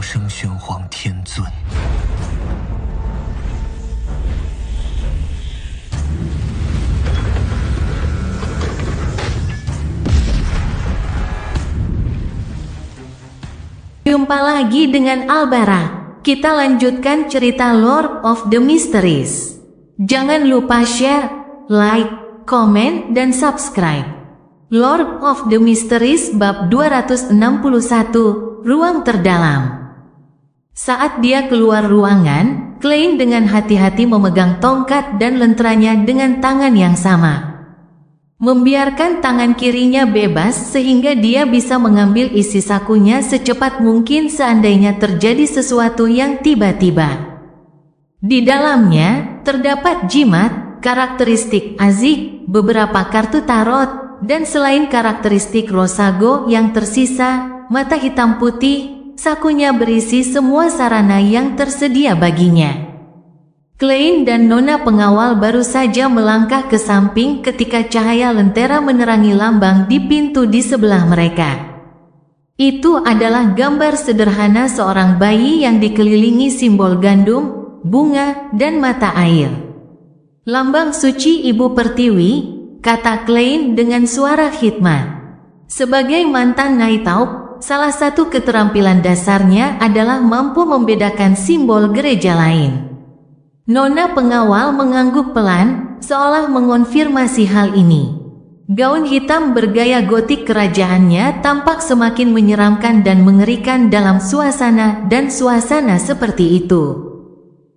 声玄黄天尊。Jumpa lagi dengan Albara. Kita lanjutkan cerita Lord of the Mysteries. Jangan lupa share, like, komen, dan subscribe. Lord of the Mysteries bab 261, Ruang Terdalam. Saat dia keluar ruangan, Klein dengan hati-hati memegang tongkat dan lenteranya dengan tangan yang sama. Membiarkan tangan kirinya bebas sehingga dia bisa mengambil isi sakunya secepat mungkin seandainya terjadi sesuatu yang tiba-tiba. Di dalamnya terdapat jimat, karakteristik Azik, beberapa kartu tarot, dan selain karakteristik Rosago yang tersisa, mata hitam putih, sakunya berisi semua sarana yang tersedia baginya. Klein dan nona pengawal baru saja melangkah ke samping ketika cahaya lentera menerangi lambang di pintu di sebelah mereka. Itu adalah gambar sederhana seorang bayi yang dikelilingi simbol gandum, bunga, dan mata air. Lambang suci Ibu Pertiwi, kata Klein dengan suara khidmat. Sebagai mantan Naitaub, salah satu keterampilan dasarnya adalah mampu membedakan simbol gereja lain. Nona pengawal mengangguk pelan, seolah mengonfirmasi hal ini. Gaun hitam bergaya gotik kerajaannya tampak semakin menyeramkan dan mengerikan dalam suasana seperti itu.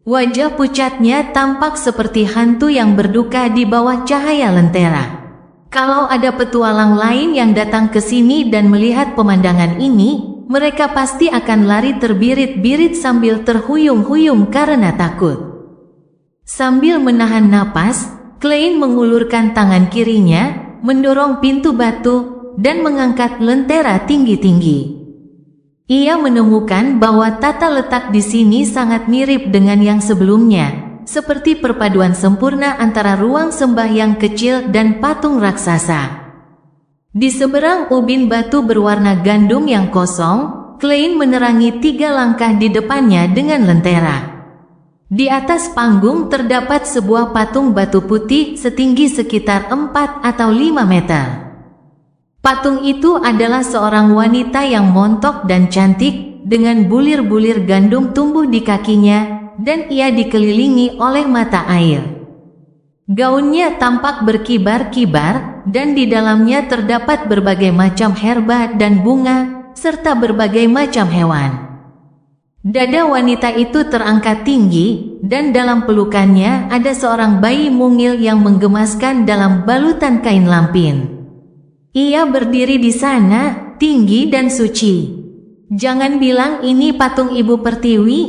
Wajah pucatnya tampak seperti hantu yang berduka di bawah cahaya lentera. Kalau ada petualang lain yang datang ke sini dan melihat pemandangan ini, mereka pasti akan lari terbirit-birit sambil terhuyung-huyung karena takut. Sambil menahan napas, Klein mengulurkan tangan kirinya, mendorong pintu batu, dan mengangkat lentera tinggi-tinggi. Ia menemukan bahwa tata letak di sini sangat mirip dengan yang sebelumnya, seperti perpaduan sempurna antara ruang sembahyang kecil dan patung raksasa. Di seberang ubin batu berwarna gandum yang kosong, Klein menerangi 3 langkah di depannya dengan lentera. Di atas panggung terdapat sebuah patung batu putih setinggi sekitar 4 atau 5 meter. Patung itu adalah seorang wanita yang montok dan cantik, dengan bulir-bulir gandum tumbuh di kakinya, dan ia dikelilingi oleh mata air. Gaunnya tampak berkibar-kibar, dan di dalamnya terdapat berbagai macam herba dan bunga, serta berbagai macam hewan. Dada wanita itu terangkat tinggi, dan dalam pelukannya ada seorang bayi mungil yang menggemaskan dalam balutan kain lampin. Ia berdiri di sana, tinggi dan suci. "Jangan bilang ini patung Ibu Pertiwi,"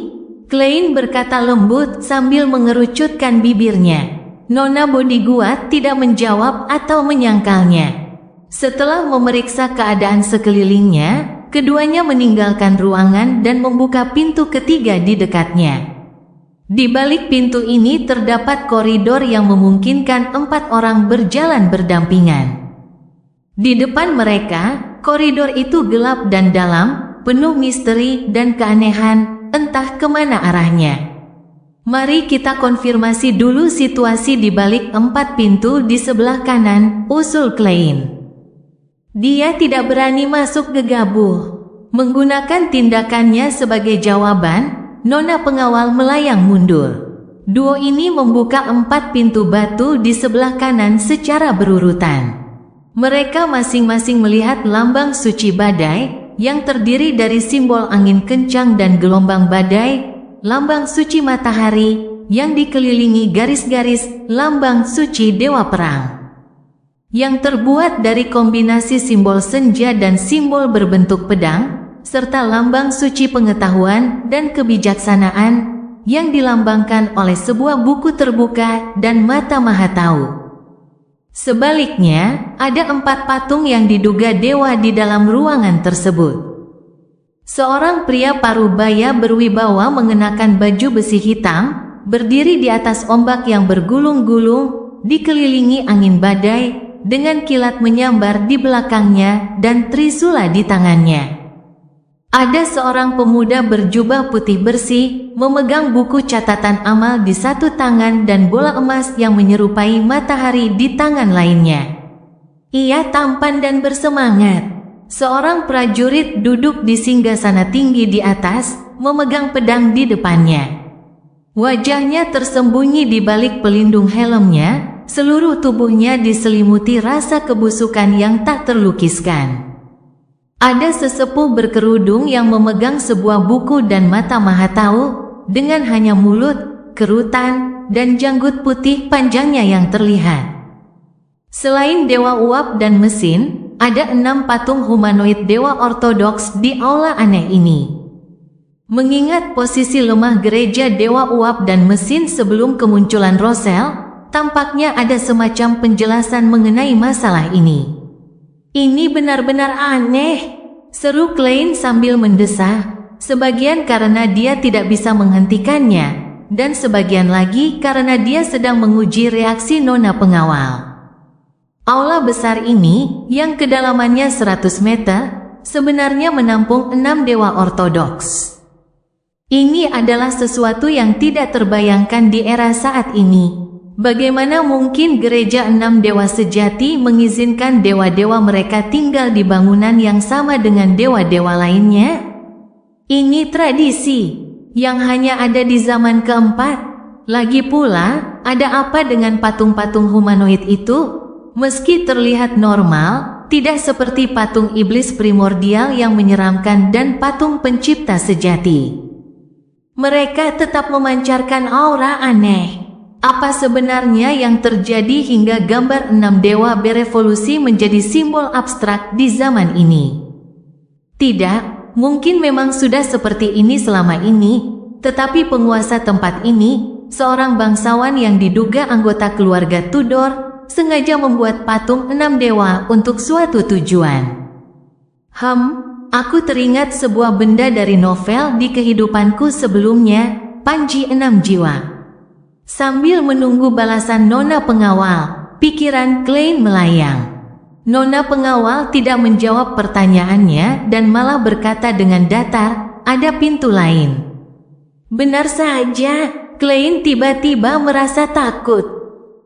Klein berkata lembut sambil mengerucutkan bibirnya. Nona Bodiguat tidak menjawab atau menyangkalnya. Setelah memeriksa keadaan sekelilingnya, keduanya meninggalkan ruangan dan membuka pintu ketiga di dekatnya. Di balik pintu ini terdapat koridor yang memungkinkan 4 orang berjalan berdampingan. Di depan mereka, koridor itu gelap dan dalam, penuh misteri dan keanehan, entah kemana arahnya. "Mari kita konfirmasi dulu situasi di balik 4 pintu di sebelah kanan," usul Klein. Dia tidak berani masuk gegabah. Menggunakan tindakannya sebagai jawaban, nona pengawal melayang mundur. Duo ini membuka 4 pintu batu di sebelah kanan secara berurutan. Mereka masing-masing melihat lambang suci badai, yang terdiri dari simbol angin kencang dan gelombang badai, lambang suci matahari, yang dikelilingi garis-garis, lambang suci dewa perang, yang terbuat dari kombinasi simbol senja dan simbol berbentuk pedang, serta lambang suci pengetahuan dan kebijaksanaan, yang dilambangkan oleh sebuah buku terbuka dan mata maha tahu. Sebaliknya, ada 4 patung yang diduga dewa di dalam ruangan tersebut. Seorang pria parubaya berwibawa mengenakan baju besi hitam, berdiri di atas ombak yang bergulung-gulung, dikelilingi angin badai, dengan kilat menyambar di belakangnya dan trisula di tangannya. Ada seorang pemuda berjubah putih bersih, memegang buku catatan amal di satu tangan dan bola emas yang menyerupai matahari di tangan lainnya. Ia tampan dan bersemangat. Seorang prajurit duduk di singgasana tinggi di atas, memegang pedang di depannya. Wajahnya tersembunyi di balik pelindung helmnya, seluruh tubuhnya diselimuti rasa kebusukan yang tak terlukiskan. Ada sesepuh berkerudung yang memegang sebuah buku dan mata maha tahu, dengan hanya mulut, kerutan, dan janggut putih panjangnya yang terlihat. Selain dewa uap dan mesin, ada 6 patung humanoid dewa ortodoks di aula aneh ini. Mengingat posisi lemah gereja dewa uap dan mesin sebelum kemunculan Rosel, tampaknya ada semacam penjelasan mengenai masalah ini. Ini benar-benar aneh, seru Klein sambil mendesah, sebagian karena dia tidak bisa menghentikannya, dan sebagian lagi karena dia sedang menguji reaksi nona pengawal. Aula besar ini, yang kedalamannya 100 meter, sebenarnya menampung 6 dewa ortodoks. Ini adalah sesuatu yang tidak terbayangkan di era saat ini. Bagaimana mungkin gereja 6 dewa sejati mengizinkan dewa-dewa mereka tinggal di bangunan yang sama dengan dewa-dewa lainnya? Ini tradisi yang hanya ada di zaman keempat. Lagi pula, ada apa dengan patung-patung humanoid itu? Meski terlihat normal, tidak seperti patung iblis primordial yang menyeramkan dan patung pencipta sejati. Mereka tetap memancarkan aura aneh. Apa sebenarnya yang terjadi hingga gambar 6 dewa berevolusi menjadi simbol abstrak di zaman ini? Tidak, mungkin memang sudah seperti ini selama ini, tetapi penguasa tempat ini, seorang bangsawan yang diduga anggota keluarga Tudor, sengaja membuat patung 6 dewa untuk suatu tujuan. Aku teringat sebuah benda dari novel di kehidupanku sebelumnya, Panji 6 Jiwa. Sambil menunggu balasan nona pengawal, pikiran Klein melayang. Nona pengawal tidak menjawab pertanyaannya dan malah berkata dengan datar, ada pintu lain. Benar saja, Klein tiba-tiba merasa takut.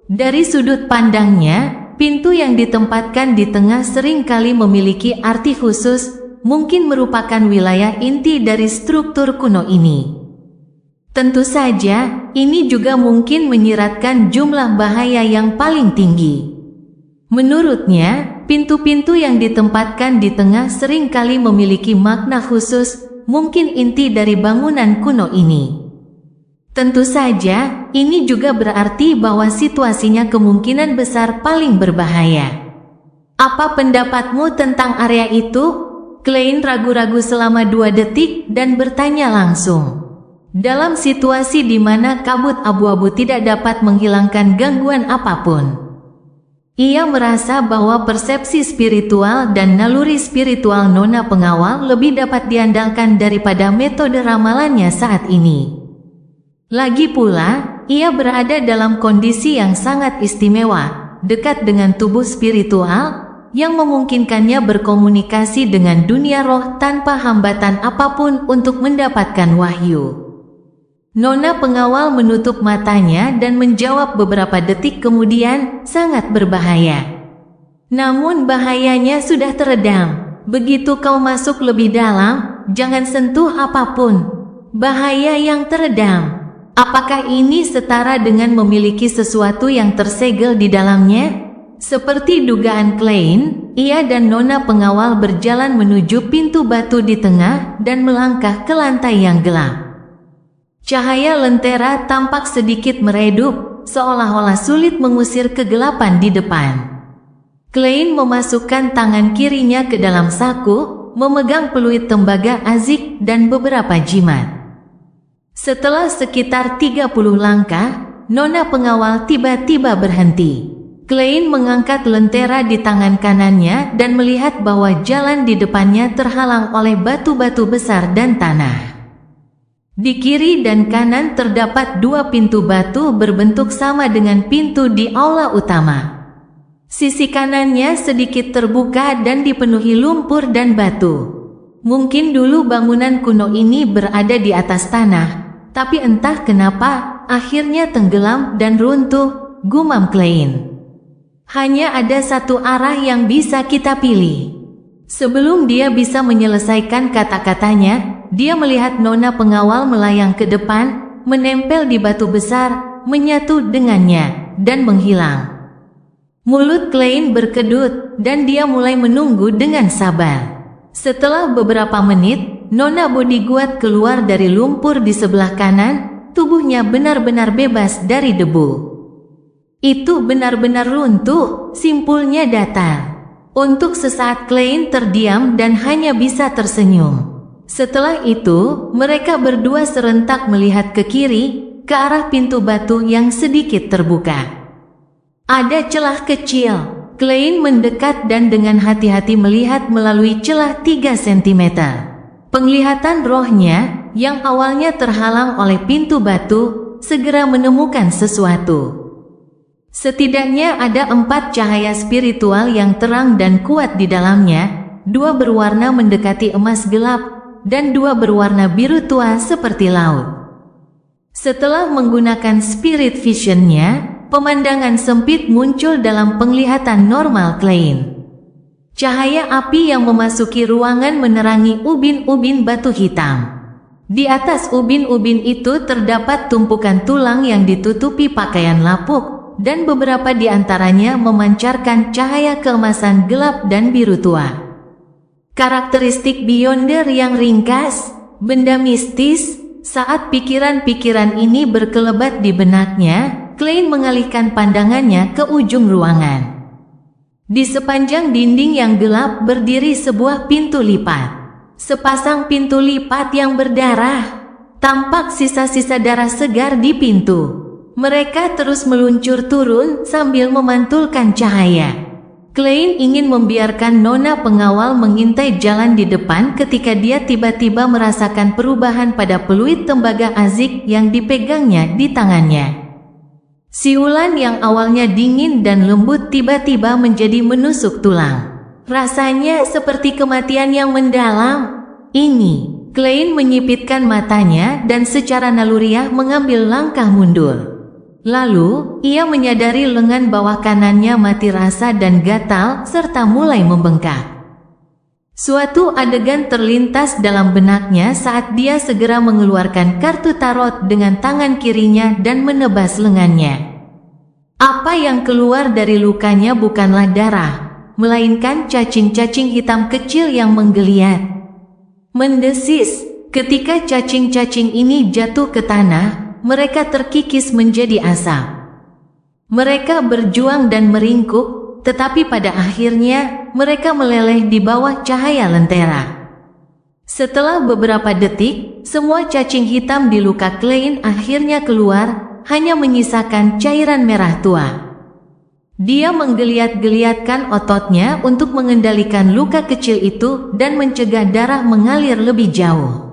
Dari sudut pandangnya, pintu yang ditempatkan di tengah seringkali memiliki arti khusus, mungkin merupakan wilayah inti dari struktur kuno ini. Tentu saja, ini juga mungkin menyiratkan jumlah bahaya yang paling tinggi. Menurutnya, pintu-pintu yang ditempatkan di tengah seringkali memiliki makna khusus, mungkin inti dari bangunan kuno ini. Tentu saja, ini juga berarti bahwa situasinya kemungkinan besar paling berbahaya. Apa pendapatmu tentang area itu? Klein ragu-ragu selama 2 detik dan bertanya langsung. Dalam situasi di mana kabut abu-abu tidak dapat menghilangkan gangguan apapun, ia merasa bahwa persepsi spiritual dan naluri spiritual nona pengawal lebih dapat diandalkan daripada metode ramalannya saat ini. Lagi pula, ia berada dalam kondisi yang sangat istimewa, dekat dengan tubuh spiritual, yang memungkinkannya berkomunikasi dengan dunia roh tanpa hambatan apapun untuk mendapatkan wahyu. Nona pengawal menutup matanya dan menjawab beberapa detik kemudian, sangat berbahaya. Namun bahayanya sudah teredam. Begitu kau masuk lebih dalam, jangan sentuh apapun. Bahaya yang teredam. Apakah ini setara dengan memiliki sesuatu yang tersegel di dalamnya? Seperti dugaan Klein, ia dan nona pengawal berjalan menuju pintu batu di tengah dan melangkah ke lantai yang gelap. Cahaya lentera tampak sedikit meredup, seolah-olah sulit mengusir kegelapan di depan. Klein memasukkan tangan kirinya ke dalam saku, memegang peluit tembaga azik dan beberapa jimat. Setelah sekitar 30 langkah, nona pengawal tiba-tiba berhenti. Klein mengangkat lentera di tangan kanannya dan melihat bahwa jalan di depannya terhalang oleh batu-batu besar dan tanah. Di kiri dan kanan terdapat 2 pintu batu berbentuk sama dengan pintu di aula utama. Sisi kanannya sedikit terbuka dan dipenuhi lumpur dan batu. Mungkin dulu bangunan kuno ini berada di atas tanah, tapi entah kenapa, akhirnya tenggelam dan runtuh, gumam Klein. Hanya ada satu arah yang bisa kita pilih. Sebelum dia bisa menyelesaikan kata-katanya, dia melihat nona pengawal melayang ke depan, menempel di batu besar, menyatu dengannya, dan menghilang. Mulut Klein berkedut, dan dia mulai menunggu dengan sabar. Setelah beberapa menit, nona bodyguard keluar dari lumpur di sebelah kanan, tubuhnya benar-benar bebas dari debu. Itu benar-benar runtuh, simpulnya datar. Untuk sesaat Klein terdiam dan hanya bisa tersenyum. Setelah itu, mereka berdua serentak melihat ke kiri, ke arah pintu batu yang sedikit terbuka. Ada celah kecil. Klein mendekat dan dengan hati-hati melihat melalui celah 3 cm. Penglihatan rohnya, yang awalnya terhalang oleh pintu batu, segera menemukan sesuatu. Setidaknya ada 4 cahaya spiritual yang terang dan kuat di dalamnya, 2 berwarna mendekati emas gelap, dan 2 berwarna biru tua seperti laut. Setelah menggunakan spirit vision-nya, pemandangan sempit muncul dalam penglihatan normal Klein. Cahaya api yang memasuki ruangan menerangi ubin-ubin batu hitam. Di atas ubin-ubin itu terdapat tumpukan tulang yang ditutupi pakaian lapuk, dan beberapa di antaranya memancarkan cahaya keemasan gelap dan biru tua. Karakteristik Beyonder yang ringkas, benda mistis. Saat pikiran-pikiran ini berkelebat di benaknya, Klein mengalihkan pandangannya ke ujung ruangan. Di sepanjang dinding yang gelap berdiri sebuah pintu lipat. Sepasang pintu lipat yang berdarah. Tampak sisa-sisa darah segar di pintu. Mereka terus meluncur turun sambil memantulkan cahaya. Klein ingin membiarkan nona pengawal mengintai jalan di depan ketika dia tiba-tiba merasakan perubahan pada peluit tembaga azik yang dipegangnya di tangannya. Siulan yang awalnya dingin dan lembut tiba-tiba menjadi menusuk tulang. Rasanya seperti kematian yang mendalam. Ini, Klein menyipitkan matanya dan secara naluriah mengambil langkah mundur. Lalu, ia menyadari lengan bawah kanannya mati rasa dan gatal serta mulai membengkak. Suatu adegan terlintas dalam benaknya saat dia segera mengeluarkan kartu tarot dengan tangan kirinya dan menebas lengannya. Apa yang keluar dari lukanya bukanlah darah, melainkan cacing-cacing hitam kecil yang menggeliat. Mendesis, ketika cacing-cacing ini jatuh ke tanah, mereka terkikis menjadi asap. Mereka berjuang dan meringkuk, tetapi pada akhirnya mereka meleleh di bawah cahaya lentera. Setelah beberapa detik, semua cacing hitam di luka Klein akhirnya keluar, hanya menyisakan cairan merah tua. Dia menggeliat-geliatkan ototnya untuk mengendalikan luka kecil itu dan mencegah darah mengalir lebih jauh.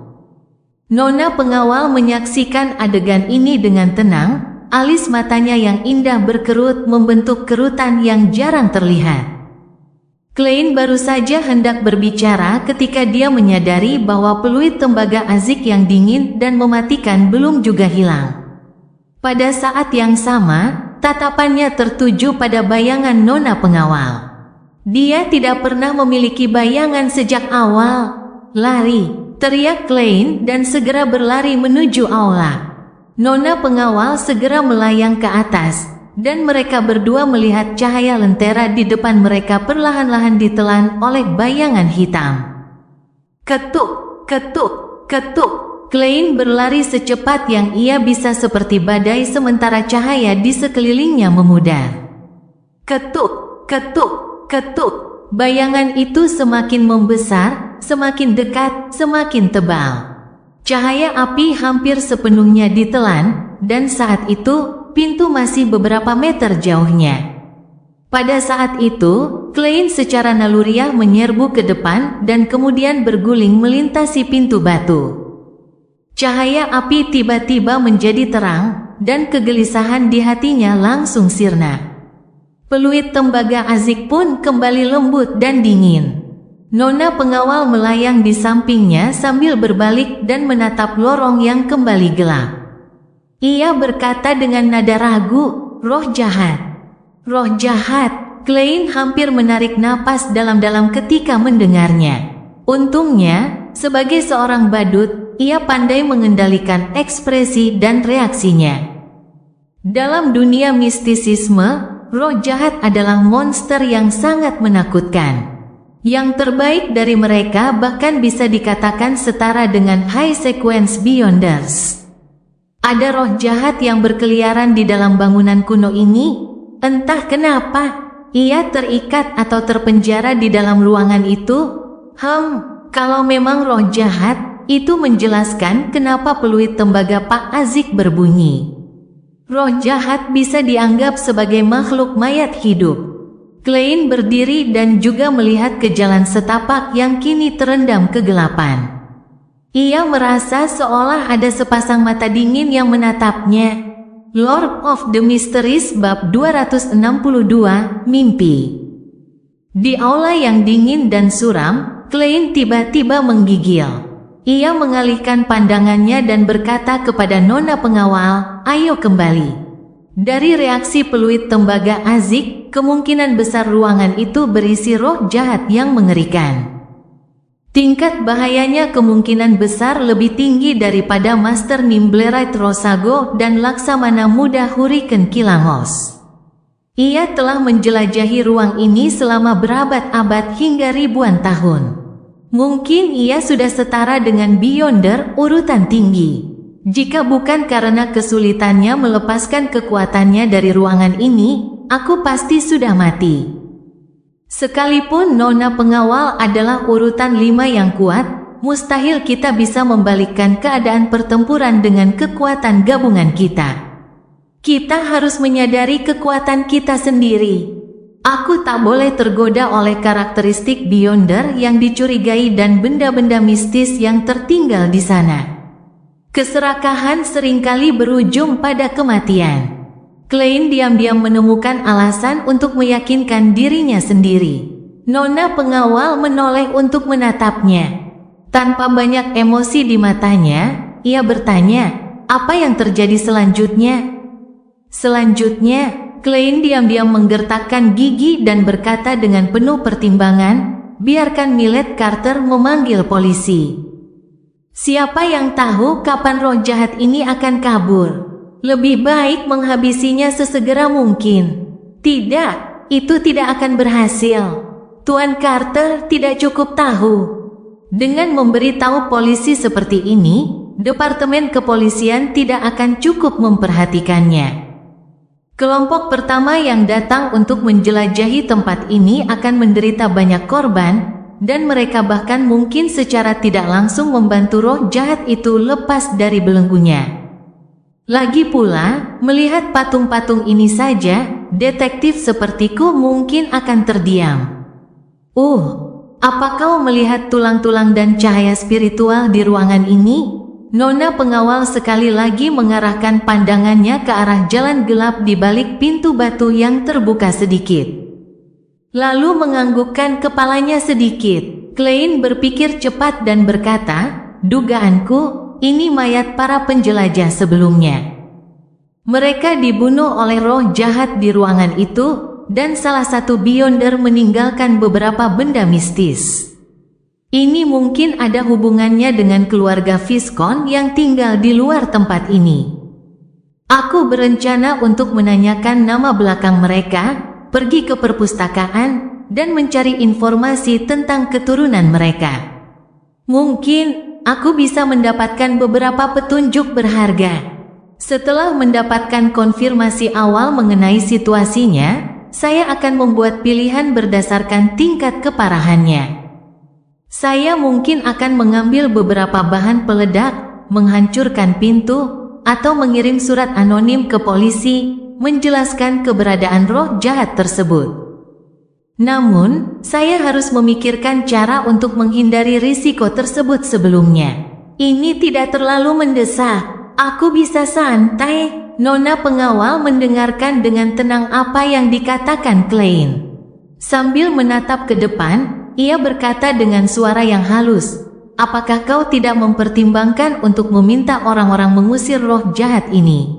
Nona pengawal menyaksikan adegan ini dengan tenang, alis matanya yang indah berkerut membentuk kerutan yang jarang terlihat. Klein baru saja hendak berbicara ketika dia menyadari bahwa peluit tembaga azik yang dingin dan mematikan belum juga hilang. Pada saat yang sama, tatapannya tertuju pada bayangan nona pengawal. Dia tidak pernah memiliki bayangan sejak awal. Lari! Teriak Klein dan segera berlari menuju aula. Nona pengawal segera melayang ke atas, dan mereka berdua melihat cahaya lentera di depan mereka perlahan-lahan ditelan oleh bayangan hitam. Ketuk, ketuk, ketuk. Klein berlari secepat yang ia bisa seperti badai sementara cahaya di sekelilingnya memudar. Ketuk, ketuk, ketuk. Bayangan itu semakin membesar, semakin dekat, semakin tebal. Cahaya api hampir sepenuhnya ditelan, dan saat itu, pintu masih beberapa meter jauhnya. Pada saat itu, Klein secara naluriah menyerbu ke depan dan kemudian berguling melintasi pintu batu. Cahaya api tiba-tiba menjadi terang, dan kegelisahan di hatinya langsung sirna. Peluit tembaga azik pun kembali lembut dan dingin. Nona pengawal melayang di sampingnya sambil berbalik dan menatap lorong yang kembali gelap. Ia berkata dengan nada ragu, "Roh jahat. Roh jahat." Klein hampir menarik napas dalam-dalam ketika mendengarnya. Untungnya, sebagai seorang badut, ia pandai mengendalikan ekspresi dan reaksinya. Dalam dunia mistisisme, roh jahat adalah monster yang sangat menakutkan. Yang terbaik dari mereka bahkan bisa dikatakan setara dengan high sequence beyonders. Ada roh jahat yang berkeliaran di dalam bangunan kuno ini. Entah kenapa, ia terikat atau terpenjara di dalam ruangan itu. Kalau memang roh jahat, itu menjelaskan kenapa peluit tembaga Pak Azik berbunyi. Roh jahat bisa dianggap sebagai makhluk mayat hidup. Klein berdiri dan juga melihat ke jalan setapak yang kini terendam kegelapan. Ia merasa seolah ada sepasang mata dingin yang menatapnya. Lord of the Mysteries bab 262, Mimpi. Di aula yang dingin dan suram, Klein tiba-tiba menggigil. Ia mengalihkan pandangannya dan berkata kepada nona pengawal, "Ayo kembali." Dari reaksi peluit tembaga Azik, kemungkinan besar ruangan itu berisi roh jahat yang mengerikan. Tingkat bahayanya kemungkinan besar lebih tinggi daripada Master Nimblerite Rosago dan Laksamana Muda Hurricane Kilangos. Ia telah menjelajahi ruang ini selama berabad-abad hingga ribuan tahun. Mungkin ia sudah setara dengan Beyonder urutan tinggi. Jika bukan karena kesulitannya melepaskan kekuatannya dari ruangan ini, aku pasti sudah mati. Sekalipun nona pengawal adalah urutan 5 yang kuat, mustahil kita bisa membalikkan keadaan pertempuran dengan kekuatan gabungan kita. Kita harus menyadari kekuatan kita sendiri. Aku tak boleh tergoda oleh karakteristik Beyonder yang dicurigai dan benda-benda mistis yang tertinggal di sana. Keserakahan seringkali berujung pada kematian. Klein diam-diam menemukan alasan untuk meyakinkan dirinya sendiri. Nona pengawal menoleh untuk menatapnya. Tanpa banyak emosi di matanya, ia bertanya, "Apa yang terjadi selanjutnya?" Selanjutnya, Klein diam-diam menggertakkan gigi dan berkata dengan penuh pertimbangan, "Biarkan Millet Carter memanggil polisi. Siapa yang tahu kapan roh jahat ini akan kabur? Lebih baik menghabisinya sesegera mungkin." Tidak, itu tidak akan berhasil. Tuan Carter tidak cukup tahu. Dengan memberitahu polisi seperti ini, Departemen Kepolisian tidak akan cukup memperhatikannya. Kelompok pertama yang datang untuk menjelajahi tempat ini akan menderita banyak korban, dan mereka bahkan mungkin secara tidak langsung membantu roh jahat itu lepas dari belenggunya. Lagi pula, melihat patung-patung ini saja, detektif sepertiku mungkin akan terdiam. Apa kau melihat tulang-tulang dan cahaya spiritual di ruangan ini?" Nona pengawal sekali lagi mengarahkan pandangannya ke arah jalan gelap di balik pintu batu yang terbuka sedikit. Lalu menganggukkan kepalanya sedikit. Klein berpikir cepat dan berkata, "Dugaanku, ini mayat para penjelajah sebelumnya. Mereka dibunuh oleh roh jahat di ruangan itu, dan salah satu Beyonder meninggalkan beberapa benda mistis. Ini mungkin ada hubungannya dengan keluarga Viscount yang tinggal di luar tempat ini. Aku berencana untuk menanyakan nama belakang mereka, pergi ke perpustakaan, dan mencari informasi tentang keturunan mereka. Mungkin aku bisa mendapatkan beberapa petunjuk berharga. Setelah mendapatkan konfirmasi awal mengenai situasinya, saya akan membuat pilihan berdasarkan tingkat keparahannya. Saya mungkin akan mengambil beberapa bahan peledak, menghancurkan pintu, atau mengirim surat anonim ke polisi, menjelaskan keberadaan roh jahat tersebut. Namun, saya harus memikirkan cara untuk menghindari risiko tersebut sebelumnya. Ini tidak terlalu mendesak, aku bisa santai. Nona pengawal mendengarkan dengan tenang apa yang dikatakan Klein. Sambil menatap ke depan, ia berkata dengan suara yang halus, "Apakah kau tidak mempertimbangkan untuk meminta orang-orang mengusir roh jahat ini?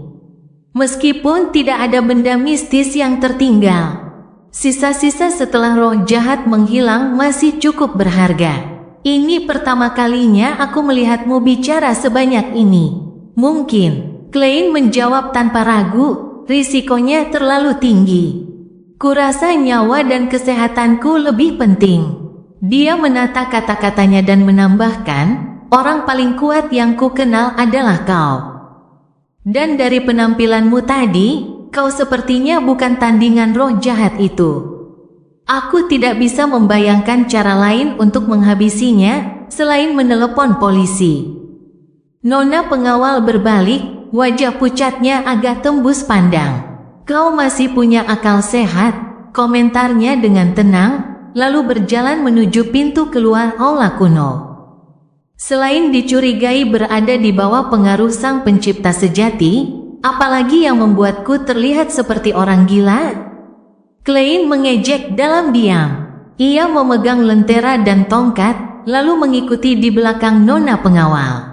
Meskipun tidak ada benda mistis yang tertinggal, sisa-sisa setelah roh jahat menghilang masih cukup berharga. Ini pertama kalinya aku melihatmu bicara sebanyak ini." "Mungkin," Klein menjawab tanpa ragu, "risikonya terlalu tinggi. Kurasa nyawa dan kesehatanku lebih penting." Dia menata kata-katanya dan menambahkan, "Orang paling kuat yang ku kenal adalah kau. Dan dari penampilanmu tadi, kau sepertinya bukan tandingan roh jahat itu. Aku tidak bisa membayangkan cara lain untuk menghabisinya, selain menelepon polisi." Nona pengawal berbalik, wajah pucatnya agak tembus pandang. "Kau masih punya akal sehat," komentarnya dengan tenang, lalu berjalan menuju pintu keluar aula kuno. Selain dicurigai berada di bawah pengaruh sang pencipta sejati, apalagi yang membuatku terlihat seperti orang gila? Klein mengejek dalam diam. Ia memegang lentera dan tongkat, lalu mengikuti di belakang nona pengawal.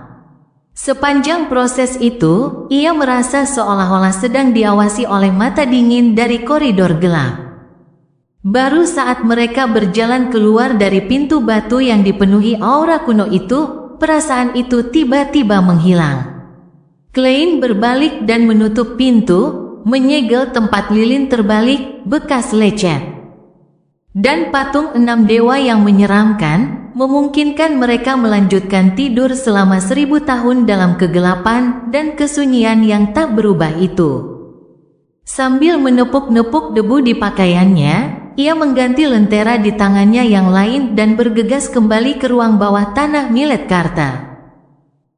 Sepanjang proses itu, ia merasa seolah-olah sedang diawasi oleh mata dingin dari koridor gelap. Baru saat mereka berjalan keluar dari pintu batu yang dipenuhi aura kuno itu, perasaan itu tiba-tiba menghilang. Klein berbalik dan menutup pintu, menyegel tempat lilin terbalik, bekas lecet. Dan patung 6 dewa yang menyeramkan, memungkinkan mereka melanjutkan tidur selama 1000 tahun dalam kegelapan dan kesunyian yang tak berubah itu. Sambil menepuk-nepuk debu di pakaiannya, ia mengganti lentera di tangannya yang lain dan bergegas kembali ke ruang bawah tanah milik Carter.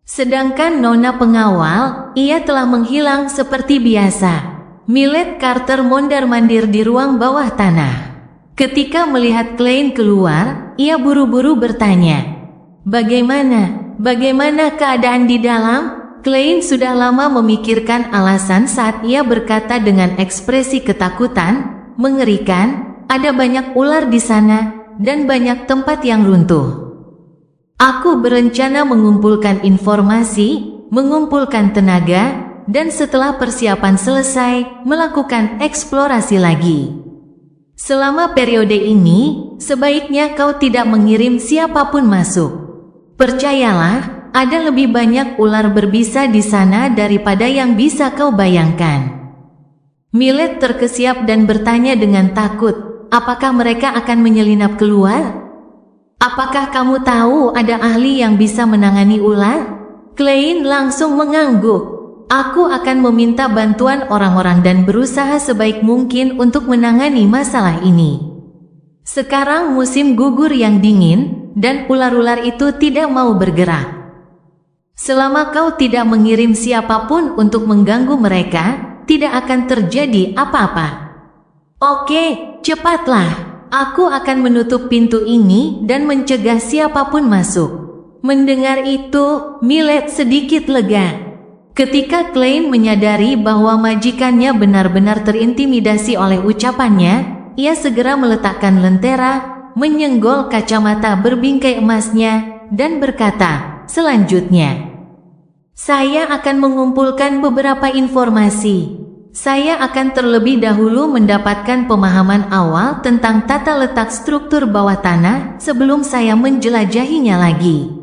Sedangkan nona pengawal, ia telah menghilang seperti biasa. Milet Carter mondar-mandir di ruang bawah tanah. Ketika melihat Klein keluar, ia buru-buru bertanya, Bagaimana keadaan di dalam?" Klein sudah lama memikirkan alasan saat ia berkata dengan ekspresi ketakutan, "Mengerikan, ada banyak ular di sana, dan banyak tempat yang runtuh. Aku berencana mengumpulkan informasi, mengumpulkan tenaga, dan setelah persiapan selesai, melakukan eksplorasi lagi. Selama periode ini, sebaiknya kau tidak mengirim siapapun masuk. Percayalah, ada lebih banyak ular berbisa di sana daripada yang bisa kau bayangkan." Milet terkesiap dan bertanya dengan takut, "Apakah mereka akan menyelinap keluar? Apakah kamu tahu ada ahli yang bisa menangani ular?" Klein langsung mengangguk. "Aku akan meminta bantuan orang-orang dan berusaha sebaik mungkin untuk menangani masalah ini. Sekarang musim gugur yang dingin, dan ular-ular itu tidak mau bergerak. Selama kau tidak mengirim siapapun untuk mengganggu mereka, tidak akan terjadi apa-apa." "Oke, cepatlah. Aku akan menutup pintu ini dan mencegah siapapun masuk." Mendengar itu, Milet sedikit lega. Ketika Klein menyadari bahwa majikannya benar-benar terintimidasi oleh ucapannya, ia segera meletakkan lentera, menyenggol kacamata berbingkai emasnya, dan berkata, "Selanjutnya, saya akan mengumpulkan beberapa informasi. Saya akan terlebih dahulu mendapatkan pemahaman awal tentang tata letak struktur bawah tanah sebelum saya menjelajahinya lagi.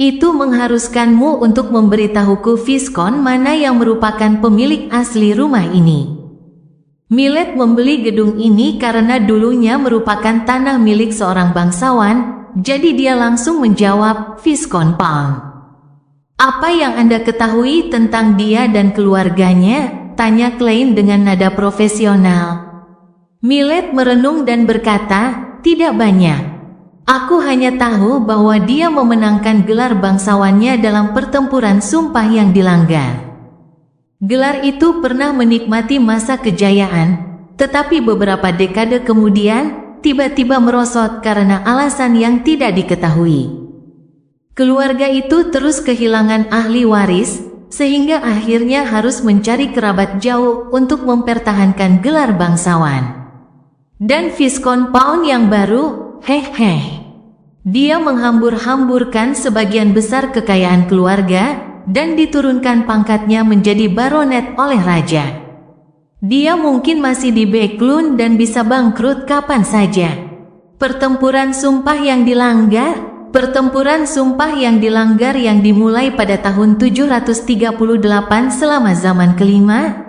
Itu mengharuskanmu untuk memberitahuku Viscount mana yang merupakan pemilik asli rumah ini." Milet membeli gedung ini karena dulunya merupakan tanah milik seorang bangsawan, jadi dia langsung menjawab, "Viscount Palm." "Apa yang Anda ketahui tentang dia dan keluarganya?" tanya Klein dengan nada profesional. Milet merenung dan berkata, "Tidak banyak. Aku hanya tahu bahwa dia memenangkan gelar bangsawannya dalam pertempuran sumpah yang dilanggar. Gelar itu pernah menikmati masa kejayaan, tetapi beberapa dekade kemudian, tiba-tiba merosot karena alasan yang tidak diketahui. Keluarga itu terus kehilangan ahli waris, sehingga akhirnya harus mencari kerabat jauh untuk mempertahankan gelar bangsawan. Dan Viscount Pound yang baru, hehe. Dia menghambur-hamburkan sebagian besar kekayaan keluarga dan diturunkan pangkatnya menjadi baronet oleh raja. Dia mungkin masih di Backlund dan bisa bangkrut kapan saja. Pertempuran sumpah yang dilanggar yang dimulai pada tahun 738 selama zaman kelima.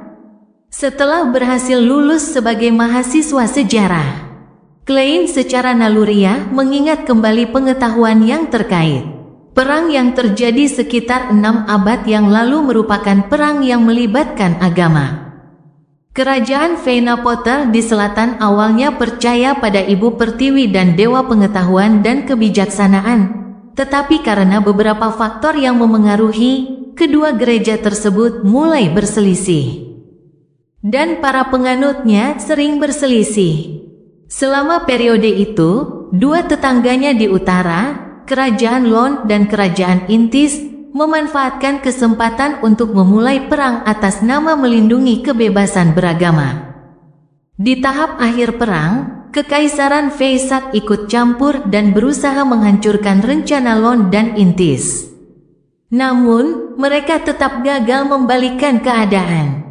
Setelah berhasil lulus sebagai mahasiswa sejarah, Klein secara naluriah mengingat kembali pengetahuan yang terkait. Perang yang terjadi sekitar 6 abad yang lalu merupakan perang yang melibatkan agama. Kerajaan Venapoter di selatan awalnya percaya pada Ibu Pertiwi dan Dewa Pengetahuan dan Kebijaksanaan, tetapi karena beberapa faktor yang memengaruhi, kedua gereja tersebut mulai berselisih. Dan para penganutnya sering berselisih. Selama periode itu, dua tetangganya di utara, Kerajaan Lon dan Kerajaan Intis, memanfaatkan kesempatan untuk memulai perang atas nama melindungi kebebasan beragama. Di tahap akhir perang, Kekaisaran Feisak ikut campur dan berusaha menghancurkan rencana Lon dan Intis. Namun, mereka tetap gagal membalikkan keadaan.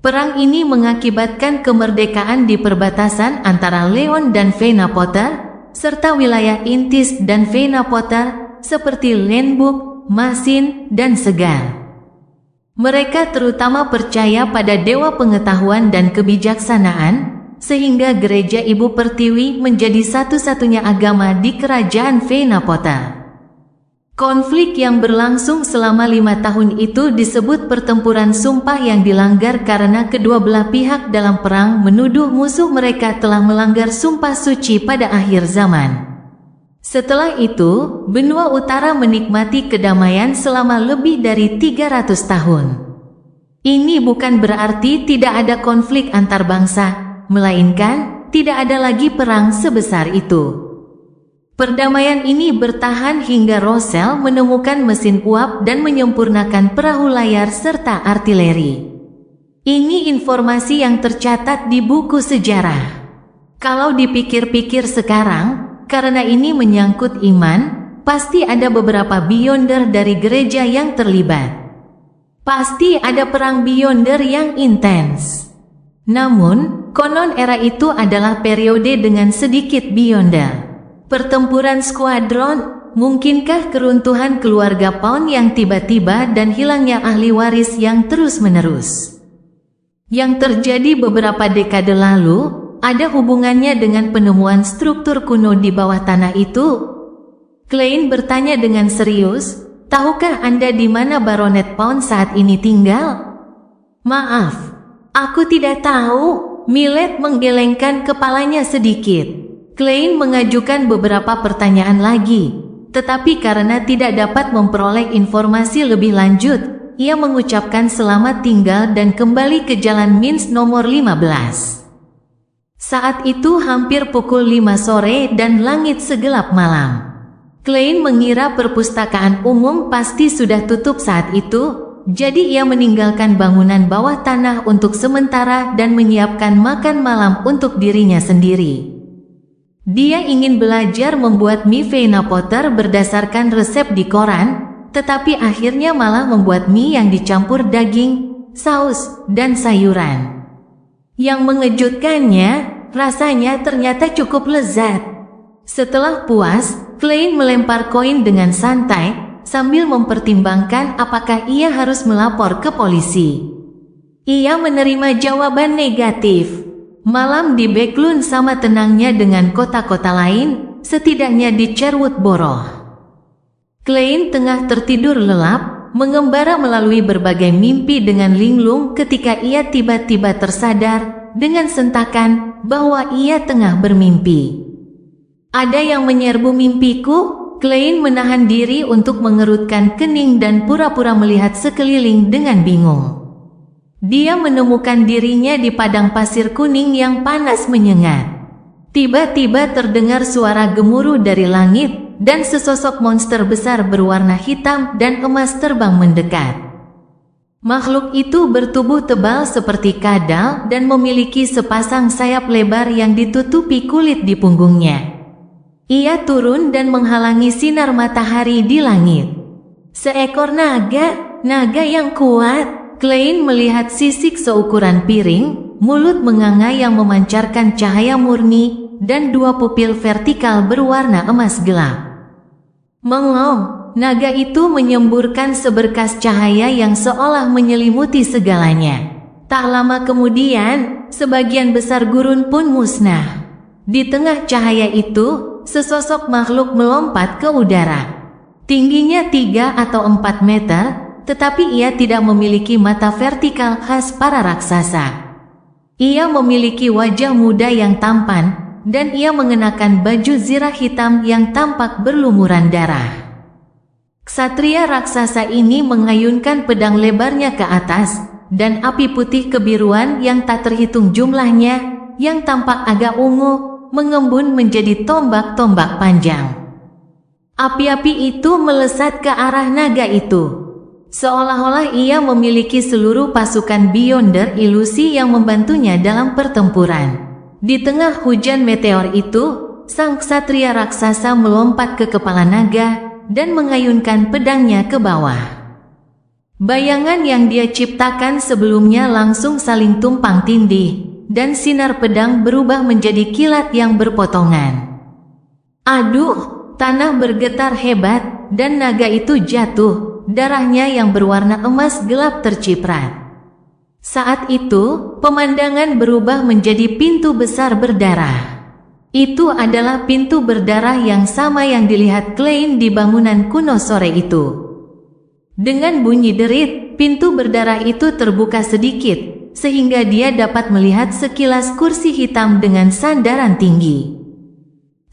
Perang ini mengakibatkan kemerdekaan di perbatasan antara Leon dan Venapoter, serta wilayah Intis dan Venapoter, seperti Lenbuk, Masin, dan Segar. Mereka terutama percaya pada Dewa Pengetahuan dan Kebijaksanaan, sehingga gereja Ibu Pertiwi menjadi satu-satunya agama di kerajaan Venapoter. Konflik yang berlangsung selama 5 tahun itu disebut pertempuran sumpah yang dilanggar karena kedua belah pihak dalam perang menuduh musuh mereka telah melanggar sumpah suci pada akhir zaman. Setelah itu, benua utara menikmati kedamaian selama lebih dari 300 tahun. Ini bukan berarti tidak ada konflik antar bangsa, melainkan tidak ada lagi perang sebesar itu. Perdamaian ini bertahan hingga Rossel menemukan mesin uap dan menyempurnakan perahu layar serta artileri. Ini informasi yang tercatat di buku sejarah. Kalau dipikir-pikir sekarang, karena ini menyangkut iman, pasti ada beberapa Beyonder dari gereja yang terlibat. Pasti ada perang Beyonder yang intens. Namun, konon era itu adalah periode dengan sedikit Beyonder. Pertempuran skuadron, mungkinkah keruntuhan keluarga Pound yang tiba-tiba dan hilangnya ahli waris yang terus-menerus? Yang terjadi beberapa dekade lalu, ada hubungannya dengan penemuan struktur kuno di bawah tanah itu? Klein bertanya dengan serius, tahukah Anda di mana Baronet Pound saat ini tinggal? Maaf, aku tidak tahu. Millet menggelengkan kepalanya sedikit. Klein mengajukan beberapa pertanyaan lagi, tetapi karena tidak dapat memperoleh informasi lebih lanjut, ia mengucapkan selamat tinggal dan kembali ke Jalan Minsk nomor 15. Saat itu hampir pukul 5 sore dan langit segelap malam. Klein mengira perpustakaan umum pasti sudah tutup saat itu, jadi ia meninggalkan bangunan bawah tanah untuk sementara dan menyiapkan makan malam untuk dirinya sendiri. Dia ingin belajar membuat mie Venapoter berdasarkan resep di koran, tetapi akhirnya malah membuat mie yang dicampur daging, saus, dan sayuran. Yang mengejutkannya, rasanya ternyata cukup lezat. Setelah puas, Klein melempar koin dengan santai, sambil mempertimbangkan apakah ia harus melapor ke polisi. Ia menerima jawaban negatif. Malam di Backlund sama tenangnya dengan kota-kota lain, setidaknya di Cherwood Borough. Klein tengah tertidur lelap, mengembara melalui berbagai mimpi dengan linglung ketika ia tiba-tiba tersadar dengan sentakan bahwa ia tengah bermimpi. Ada yang menyerbu mimpiku? Klein menahan diri untuk mengerutkan kening dan pura-pura melihat sekeliling dengan bingung. Dia menemukan dirinya di padang pasir kuning yang panas menyengat. Tiba-tiba terdengar suara gemuruh dari langit, dan sesosok monster besar berwarna hitam dan emas terbang mendekat. Makhluk itu bertubuh tebal seperti kadal dan memiliki sepasang sayap lebar yang ditutupi kulit di punggungnya. Ia turun dan menghalangi sinar matahari di langit. Seekor naga, naga yang kuat. Klein melihat sisik seukuran piring, mulut menganga yang memancarkan cahaya murni, dan dua pupil vertikal berwarna emas gelap. Mengong, naga itu menyemburkan seberkas cahaya yang seolah menyelimuti segalanya. Tak lama kemudian, sebagian besar gurun pun musnah. Di tengah cahaya itu, sesosok makhluk melompat ke udara. Tingginya 3 atau 4 meter, tetapi ia tidak memiliki mata vertikal khas para raksasa. Ia memiliki wajah muda yang tampan, dan ia mengenakan baju zirah hitam yang tampak berlumuran darah. Ksatria raksasa ini mengayunkan pedang lebarnya ke atas, dan api putih kebiruan yang tak terhitung jumlahnya, yang tampak agak ungu, mengembun menjadi tombak-tombak panjang. Api-api itu melesat ke arah naga itu. Seolah-olah ia memiliki seluruh pasukan Beyonder ilusi yang membantunya dalam pertempuran. Di tengah hujan meteor itu, sang ksatria raksasa melompat ke kepala naga dan mengayunkan pedangnya ke bawah. Bayangan yang dia ciptakan sebelumnya langsung saling tumpang tindih, dan sinar pedang berubah menjadi kilat yang berpotongan. Aduh, tanah bergetar hebat, dan naga itu jatuh. Darahnya yang berwarna emas gelap terciprat. Saat itu, pemandangan berubah menjadi pintu besar berdarah. Itu adalah pintu berdarah yang sama yang dilihat Klein di bangunan kuno sore itu. Dengan bunyi derit, pintu berdarah itu terbuka sedikit, sehingga dia dapat melihat sekilas kursi hitam dengan sandaran tinggi.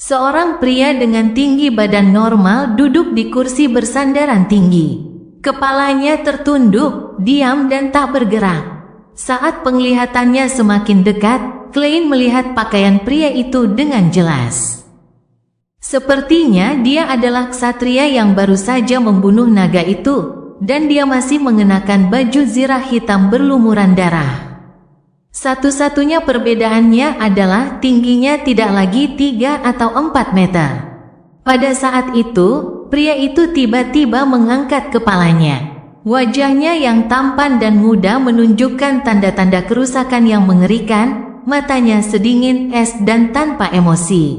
Seorang pria dengan tinggi badan normal duduk di kursi bersandaran tinggi. Kepalanya tertunduk, diam dan tak bergerak. Saat penglihatannya semakin dekat, Klein melihat pakaian pria itu dengan jelas. Sepertinya dia adalah ksatria yang baru saja membunuh naga itu, dan dia masih mengenakan baju zirah hitam berlumuran darah. Satu-satunya perbedaannya adalah tingginya tidak lagi 3 atau 4 meter. Pada saat itu, pria itu tiba-tiba mengangkat kepalanya. Wajahnya yang tampan dan muda menunjukkan tanda-tanda kerusakan yang mengerikan, matanya sedingin es dan tanpa emosi.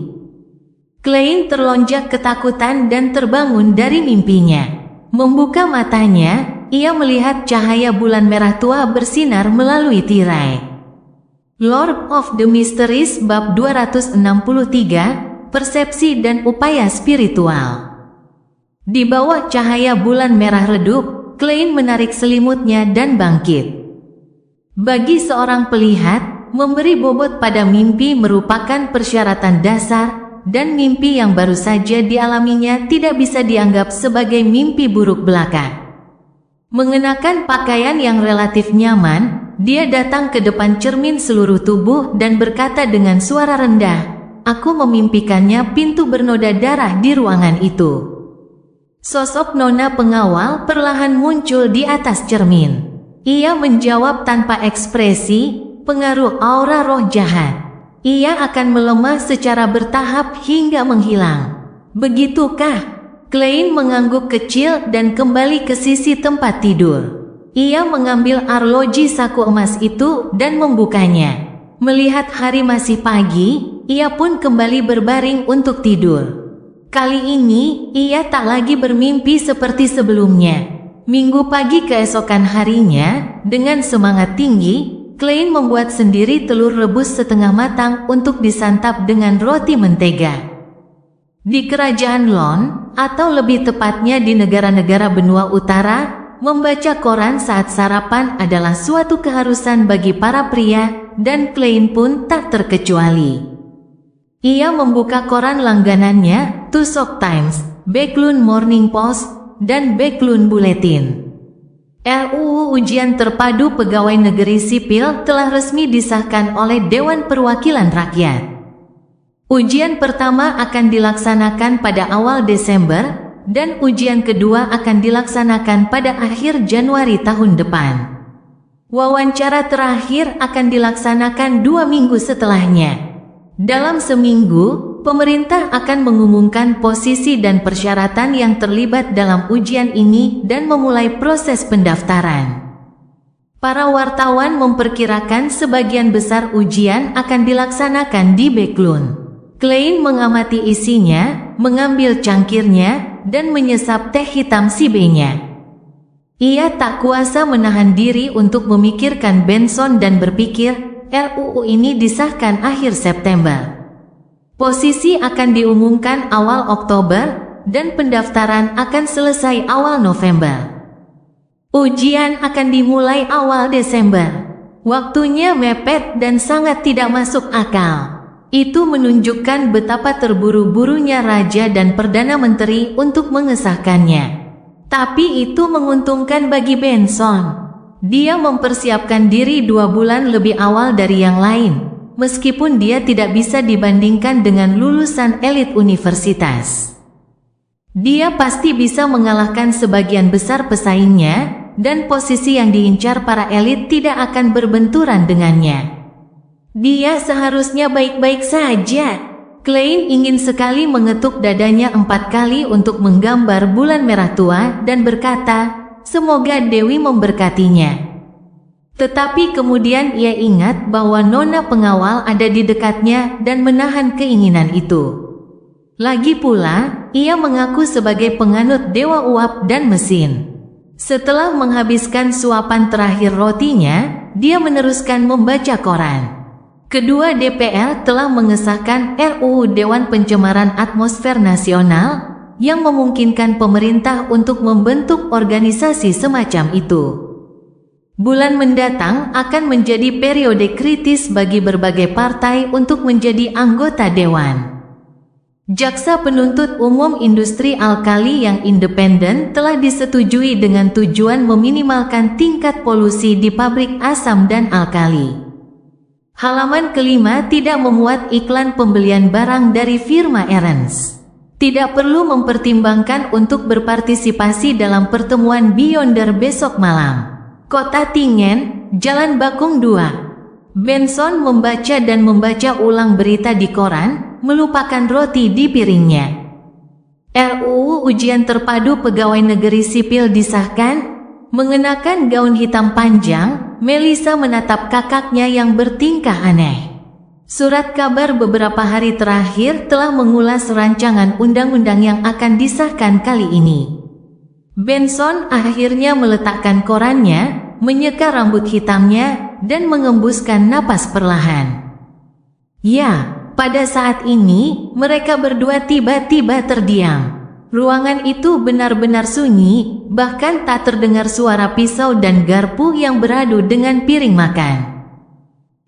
Klein terlonjak ketakutan dan terbangun dari mimpinya. Membuka matanya, ia melihat cahaya bulan merah tua bersinar melalui tirai. Lord of the Mysteries bab 263, Persepsi dan Upaya Spiritual. Di bawah cahaya bulan merah redup, Klein menarik selimutnya dan bangkit. Bagi seorang pelihat, memberi bobot pada mimpi merupakan persyaratan dasar, dan mimpi yang baru saja dialaminya tidak bisa dianggap sebagai mimpi buruk belaka. Mengenakan pakaian yang relatif nyaman, dia datang ke depan cermin seluruh tubuh dan berkata dengan suara rendah, "Aku memimpikannya pintu bernoda darah di ruangan itu." Sosok nona pengawal perlahan muncul di atas cermin. Ia menjawab tanpa ekspresi, "Pengaruh aura roh jahat. Ia akan melemah secara bertahap hingga menghilang." "Begitukah?" Klein mengangguk kecil dan kembali ke sisi tempat tidur. Ia mengambil arloji saku emas itu dan membukanya. Melihat hari masih pagi, ia pun kembali berbaring untuk tidur. Kali ini, ia tak lagi bermimpi seperti sebelumnya. Minggu pagi keesokan harinya, dengan semangat tinggi, Klein membuat sendiri telur rebus setengah matang untuk disantap dengan roti mentega. Di kerajaan Lon, atau lebih tepatnya di negara-negara benua utara, membaca koran saat sarapan adalah suatu keharusan bagi para pria, dan Klein pun tak terkecuali. Ia membuka koran langganannya, Tusok Times, Backlund Morning Post, dan Backlund Bulletin. RUU Ujian Terpadu Pegawai Negeri Sipil telah resmi disahkan oleh Dewan Perwakilan Rakyat. Ujian pertama akan dilaksanakan pada awal Desember, dan ujian kedua akan dilaksanakan pada akhir Januari tahun depan. Wawancara terakhir akan dilaksanakan 2 minggu setelahnya. Dalam seminggu, pemerintah akan mengumumkan posisi dan persyaratan yang terlibat dalam ujian ini dan memulai proses pendaftaran. Para wartawan memperkirakan sebagian besar ujian akan dilaksanakan di Backlund. Klein mengamati isinya, mengambil cangkirnya, dan menyesap teh hitam si B-nya. Ia tak kuasa menahan diri untuk memikirkan Benson dan berpikir, RUU ini disahkan akhir September. Posisi akan diumumkan awal Oktober, dan pendaftaran akan selesai awal November. Ujian akan dimulai awal Desember. Waktunya mepet dan sangat tidak masuk akal. Itu menunjukkan betapa terburu-burunya Raja dan Perdana Menteri untuk mengesahkannya. Tapi itu menguntungkan bagi Benson. Dia mempersiapkan diri 2 bulan lebih awal dari yang lain, meskipun dia tidak bisa dibandingkan dengan lulusan elit universitas. Dia pasti bisa mengalahkan sebagian besar pesaingnya, dan posisi yang diincar para elit tidak akan berbenturan dengannya. Dia seharusnya baik-baik saja. Klein ingin sekali mengetuk dadanya 4 kali untuk menggambar bulan merah tua dan berkata, semoga Dewi memberkatinya. Tetapi kemudian ia ingat bahwa nona pengawal ada di dekatnya dan menahan keinginan itu. Lagi pula, ia mengaku sebagai penganut dewa uap dan mesin. Setelah menghabiskan suapan terakhir rotinya, dia meneruskan membaca koran. Kedua DPR telah mengesahkan RUU Dewan Pencemaran Atmosfer Nasional yang memungkinkan pemerintah untuk membentuk organisasi semacam itu. Bulan mendatang akan menjadi periode kritis bagi berbagai partai untuk menjadi anggota dewan. Jaksa Penuntut Umum Industri Alkali yang independen telah disetujui dengan tujuan meminimalkan tingkat polusi di pabrik asam dan alkali. Halaman kelima tidak memuat iklan pembelian barang dari firma Ernst. Tidak perlu mempertimbangkan untuk berpartisipasi dalam pertemuan Beyonder besok malam. Kota Tingen, Jalan Bakung 2. Benson membaca dan membaca ulang berita di koran, melupakan roti di piringnya. RUU Ujian Terpadu Pegawai Negeri Sipil disahkan. Mengenakan gaun hitam panjang, Melissa menatap kakaknya yang bertingkah aneh. Surat kabar beberapa hari terakhir telah mengulas rancangan undang-undang yang akan disahkan kali ini. Benson akhirnya meletakkan korannya, menyeka rambut hitamnya, dan mengembuskan napas perlahan. Ya, pada saat ini, mereka berdua tiba-tiba terdiam. Ruangan itu benar-benar sunyi, bahkan tak terdengar suara pisau dan garpu yang beradu dengan piring makan.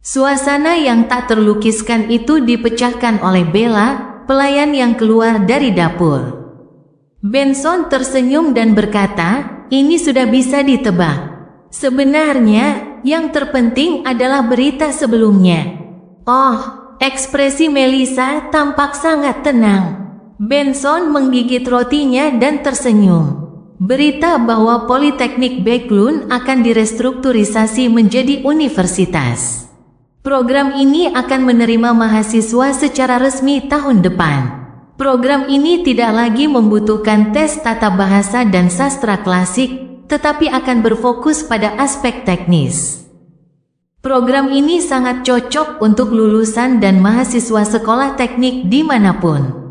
Suasana yang tak terlukiskan itu dipecahkan oleh Bella, pelayan yang keluar dari dapur. Benson tersenyum dan berkata, ini sudah bisa ditebak. Sebenarnya, yang terpenting adalah berita sebelumnya. Oh, ekspresi Melissa tampak sangat tenang. Benson menggigit rotinya dan tersenyum. Berita bahwa Politeknik Backlund akan direstrukturisasi menjadi universitas. Program ini akan menerima mahasiswa secara resmi tahun depan. Program ini tidak lagi membutuhkan tes tata bahasa dan sastra klasik, tetapi akan berfokus pada aspek teknis. Program ini sangat cocok untuk lulusan dan mahasiswa sekolah teknik dimanapun.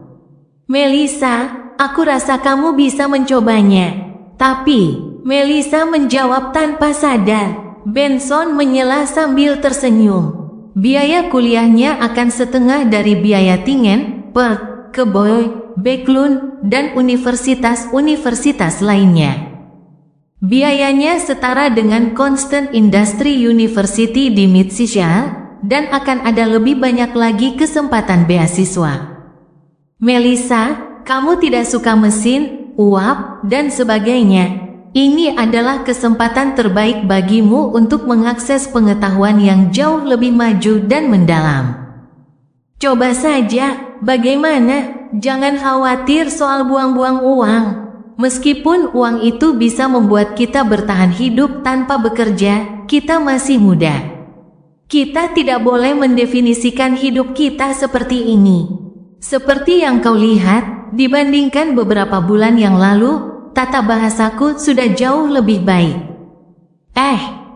Melissa, aku rasa kamu bisa mencobanya. Tapi, Melissa menjawab tanpa sadar. Benson menyela sambil tersenyum. Biaya kuliahnya akan setengah dari biaya Tingen, Perth, Keboy, Backlund, dan universitas-universitas lainnya. Biayanya setara dengan Constant Industry University di Mississauga, dan akan ada lebih banyak lagi kesempatan beasiswa. Melissa, kamu tidak suka mesin, uap, dan sebagainya. Ini adalah kesempatan terbaik bagimu untuk mengakses pengetahuan yang jauh lebih maju dan mendalam. Coba saja, bagaimana? Jangan khawatir soal buang-buang uang. Meskipun uang itu bisa membuat kita bertahan hidup tanpa bekerja, kita masih muda. Kita tidak boleh mendefinisikan hidup kita seperti ini. Seperti yang kau lihat, dibandingkan beberapa bulan yang lalu, tata bahasaku sudah jauh lebih baik.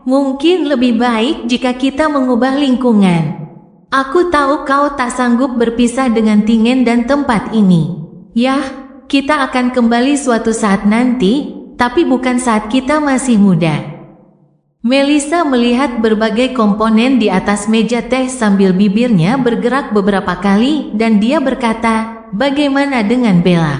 Mungkin lebih baik jika kita mengubah lingkungan. Aku tahu kau tak sanggup berpisah dengan Tingen dan tempat ini. Yah, kita akan kembali suatu saat nanti, tapi bukan saat kita masih muda. Melissa melihat berbagai komponen di atas meja teh sambil bibirnya bergerak beberapa kali dan dia berkata, "Bagaimana dengan Bella?"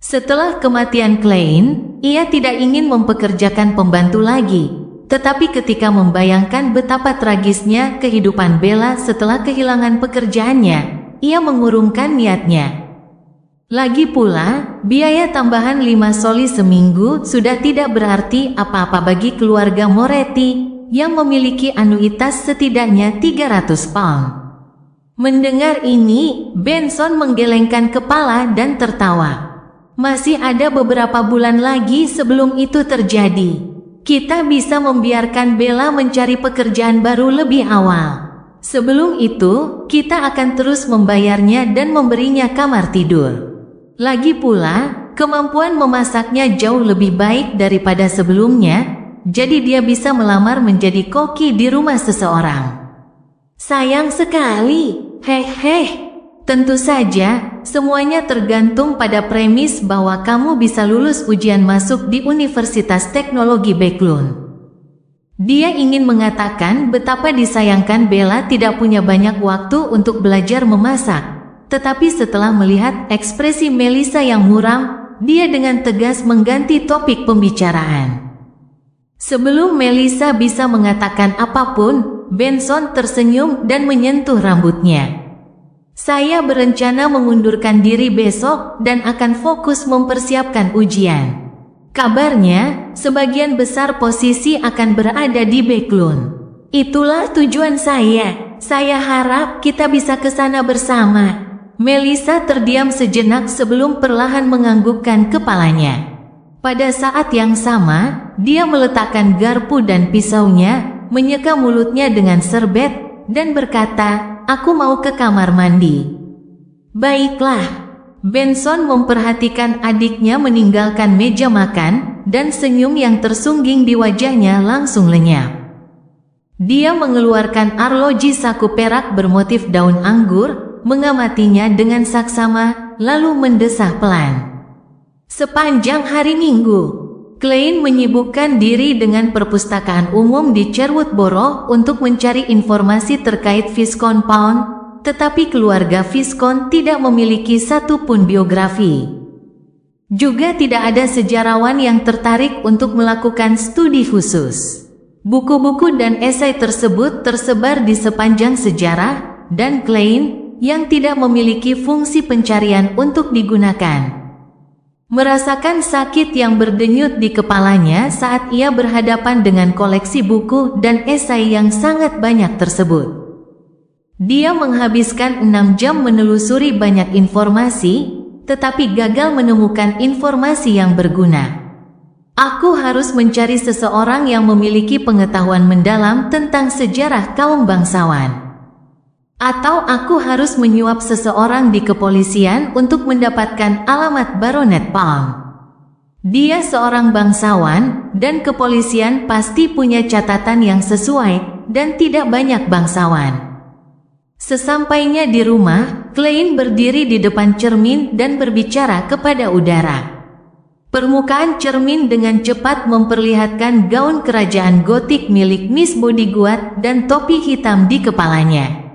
Setelah kematian Klein, ia tidak ingin mempekerjakan pembantu lagi. Tetapi ketika membayangkan betapa tragisnya kehidupan Bella setelah kehilangan pekerjaannya, ia mengurungkan niatnya. Lagi pula, biaya tambahan 5 soli seminggu sudah tidak berarti apa-apa bagi keluarga Moretti yang memiliki anuitas setidaknya 300 pound. Mendengar ini, Benson menggelengkan kepala dan tertawa. Masih ada beberapa bulan lagi sebelum itu terjadi. Kita bisa membiarkan Bella mencari pekerjaan baru lebih awal. Sebelum itu, kita akan terus membayarnya dan memberinya kamar tidur. Lagi pula, kemampuan memasaknya jauh lebih baik daripada sebelumnya, jadi dia bisa melamar menjadi koki di rumah seseorang. Sayang sekali, Tentu saja, semuanya tergantung pada premis bahwa kamu bisa lulus ujian masuk di Universitas Teknologi Backlund. Dia ingin mengatakan betapa disayangkan Bella tidak punya banyak waktu untuk belajar memasak, tetapi setelah melihat ekspresi Melissa yang muram, dia dengan tegas mengganti topik pembicaraan. Sebelum Melissa bisa mengatakan apapun, Benson tersenyum dan menyentuh rambutnya. Saya berencana mengundurkan diri besok dan akan fokus mempersiapkan ujian. Kabarnya, sebagian besar posisi akan berada di Backlund. Itulah tujuan saya. Saya harap kita bisa ke sana bersama. Melissa terdiam sejenak sebelum perlahan menganggukkan kepalanya. Pada saat yang sama, dia meletakkan garpu dan pisaunya, menyeka mulutnya dengan serbet, dan berkata, "Aku mau ke kamar mandi." Baiklah. Benson memperhatikan adiknya meninggalkan meja makan, dan senyum yang tersungging di wajahnya langsung lenyap. Dia mengeluarkan arloji saku perak bermotif daun anggur, mengamatinya dengan saksama, lalu mendesah pelan. Sepanjang hari Minggu, Klein menyibukkan diri dengan perpustakaan umum di Sherwood Borough untuk mencari informasi terkait Viscount Pound, tetapi keluarga Viscount tidak memiliki satupun biografi. Juga tidak ada sejarawan yang tertarik untuk melakukan studi khusus. Buku-buku dan esai tersebut tersebar di sepanjang sejarah, dan Klein, yang tidak memiliki fungsi pencarian untuk digunakan, merasakan sakit yang berdenyut di kepalanya saat ia berhadapan dengan koleksi buku dan esai yang sangat banyak tersebut. Dia menghabiskan 6 jam menelusuri banyak informasi, tetapi gagal menemukan informasi yang berguna. Aku harus mencari seseorang yang memiliki pengetahuan mendalam tentang sejarah kaum bangsawan. Atau aku harus menyuap seseorang di kepolisian untuk mendapatkan alamat Baronet Palm. Dia seorang bangsawan, dan kepolisian pasti punya catatan yang sesuai, dan tidak banyak bangsawan. Sesampainya di rumah, Klein berdiri di depan cermin dan berbicara kepada udara. Permukaan cermin dengan cepat memperlihatkan gaun kerajaan gotik milik Miss Bodyguard dan topi hitam di kepalanya.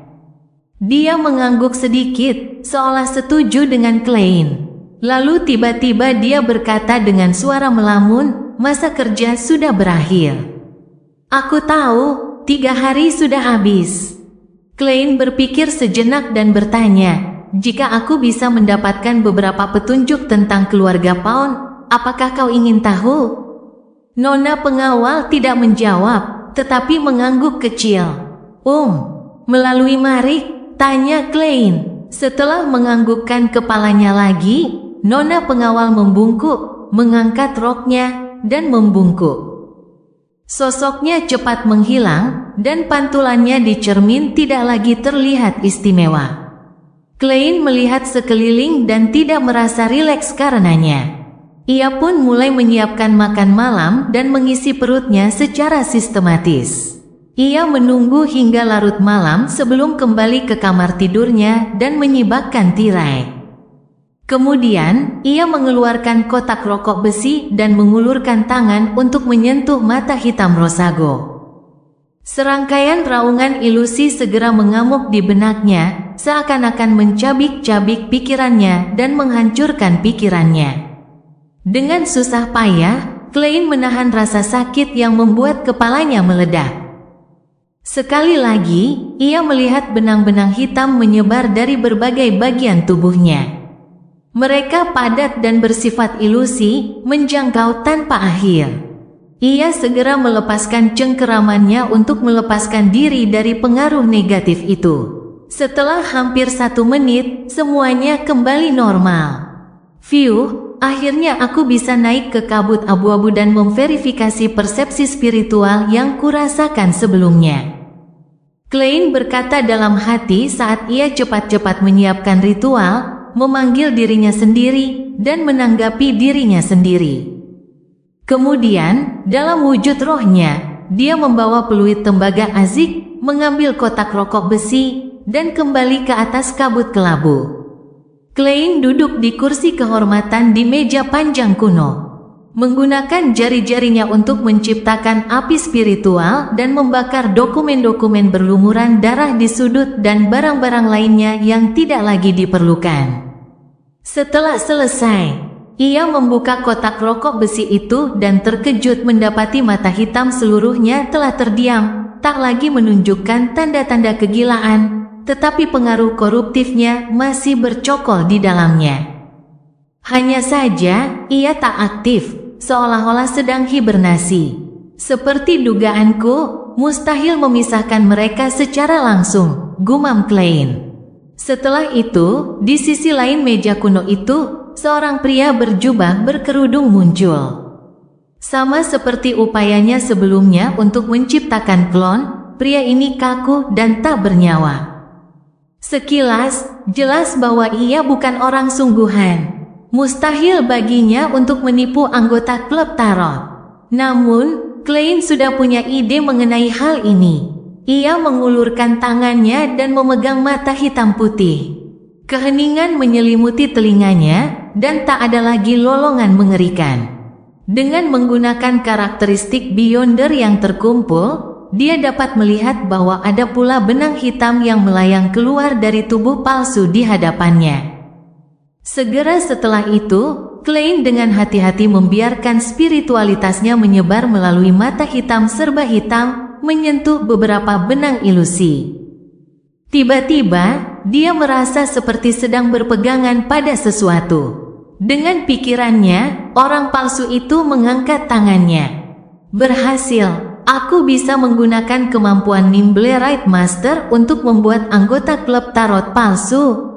Dia mengangguk sedikit, seolah setuju dengan Klein. Lalu tiba-tiba dia berkata dengan suara melamun, "Masa kerja sudah berakhir." "Aku tahu, 3 hari sudah habis." Klein berpikir sejenak dan bertanya, "Jika aku bisa mendapatkan beberapa petunjuk tentang keluarga Pound, apakah kau ingin tahu?" Nona pengawal tidak menjawab, tetapi mengangguk kecil. Melalui Marik?" tanya Klein. Setelah menganggukkan kepalanya lagi, Nona pengawal membungkuk, mengangkat roknya, dan membungkuk. Sosoknya cepat menghilang, dan pantulannya di cermin tidak lagi terlihat istimewa. Klein melihat sekeliling dan tidak merasa rileks karenanya. Ia pun mulai menyiapkan makan malam dan mengisi perutnya secara sistematis. Ia menunggu hingga larut malam sebelum kembali ke kamar tidurnya dan menyibakkan tirai. Kemudian, ia mengeluarkan kotak rokok besi dan mengulurkan tangan untuk menyentuh mata hitam Rosago. Serangkaian raungan ilusi segera mengamuk di benaknya, seakan-akan mencabik-cabik pikirannya dan menghancurkan pikirannya. Dengan susah payah, Klein menahan rasa sakit yang membuat kepalanya meledak. Sekali lagi, ia melihat benang-benang hitam menyebar dari berbagai bagian tubuhnya. Mereka padat dan bersifat ilusi, menjangkau tanpa akhir. Ia segera melepaskan cengkeramannya untuk melepaskan diri dari pengaruh negatif itu. Setelah hampir 1 menit, semuanya kembali normal. Fiuh, akhirnya aku bisa naik ke kabut abu-abu dan memverifikasi persepsi spiritual yang kurasakan sebelumnya. Klein berkata dalam hati saat ia cepat-cepat menyiapkan ritual, memanggil dirinya sendiri, dan menanggapi dirinya sendiri. Kemudian, dalam wujud rohnya, dia membawa peluit tembaga azik, mengambil kotak rokok besi, dan kembali ke atas kabut kelabu. Klein duduk di kursi kehormatan di meja panjang kuno. Menggunakan jari-jarinya untuk menciptakan api spiritual dan membakar dokumen-dokumen berlumuran darah di sudut dan barang-barang lainnya yang tidak lagi diperlukan. Setelah selesai, ia membuka kotak rokok besi itu dan terkejut mendapati mata hitam seluruhnya telah terdiam, tak lagi menunjukkan tanda-tanda kegilaan, tetapi pengaruh koruptifnya masih bercokol di dalamnya. Hanya saja, ia tak aktif, seolah-olah sedang hibernasi. Seperti dugaanku, mustahil memisahkan mereka secara langsung, gumam Klein. Setelah itu, di sisi lain meja kuno itu, seorang pria berjubah berkerudung muncul. Sama seperti upayanya sebelumnya untuk menciptakan klon, pria ini kaku dan tak bernyawa. Sekilas, jelas bahwa ia bukan orang sungguhan. Mustahil baginya untuk menipu anggota klub tarot. Namun, Klein sudah punya ide mengenai hal ini. Ia mengulurkan tangannya dan memegang mata hitam putih. Keheningan menyelimuti telinganya, dan tak ada lagi lolongan mengerikan. Dengan menggunakan karakteristik Beyonder yang terkumpul, dia dapat melihat bahwa ada pula benang hitam yang melayang keluar dari tubuh palsu di hadapannya. Segera setelah itu, Klein dengan hati-hati membiarkan spiritualitasnya menyebar melalui mata hitam serba hitam, menyentuh beberapa benang ilusi. Tiba-tiba, dia merasa seperti sedang berpegangan pada sesuatu. Dengan pikirannya, orang palsu itu mengangkat tangannya. Berhasil, aku bisa menggunakan kemampuan Nimble Right Master untuk membuat anggota klub tarot palsu.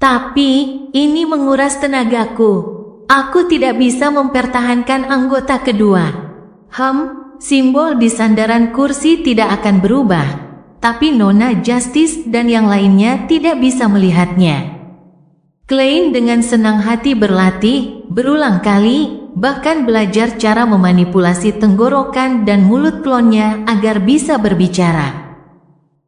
Tapi, ini menguras tenagaku. Aku tidak bisa mempertahankan anggota kedua. Simbol di sandaran kursi tidak akan berubah. Tapi Nona Justice dan yang lainnya tidak bisa melihatnya. Klein dengan senang hati berlatih, berulang kali, bahkan belajar cara memanipulasi tenggorokan dan mulut klonnya agar bisa berbicara.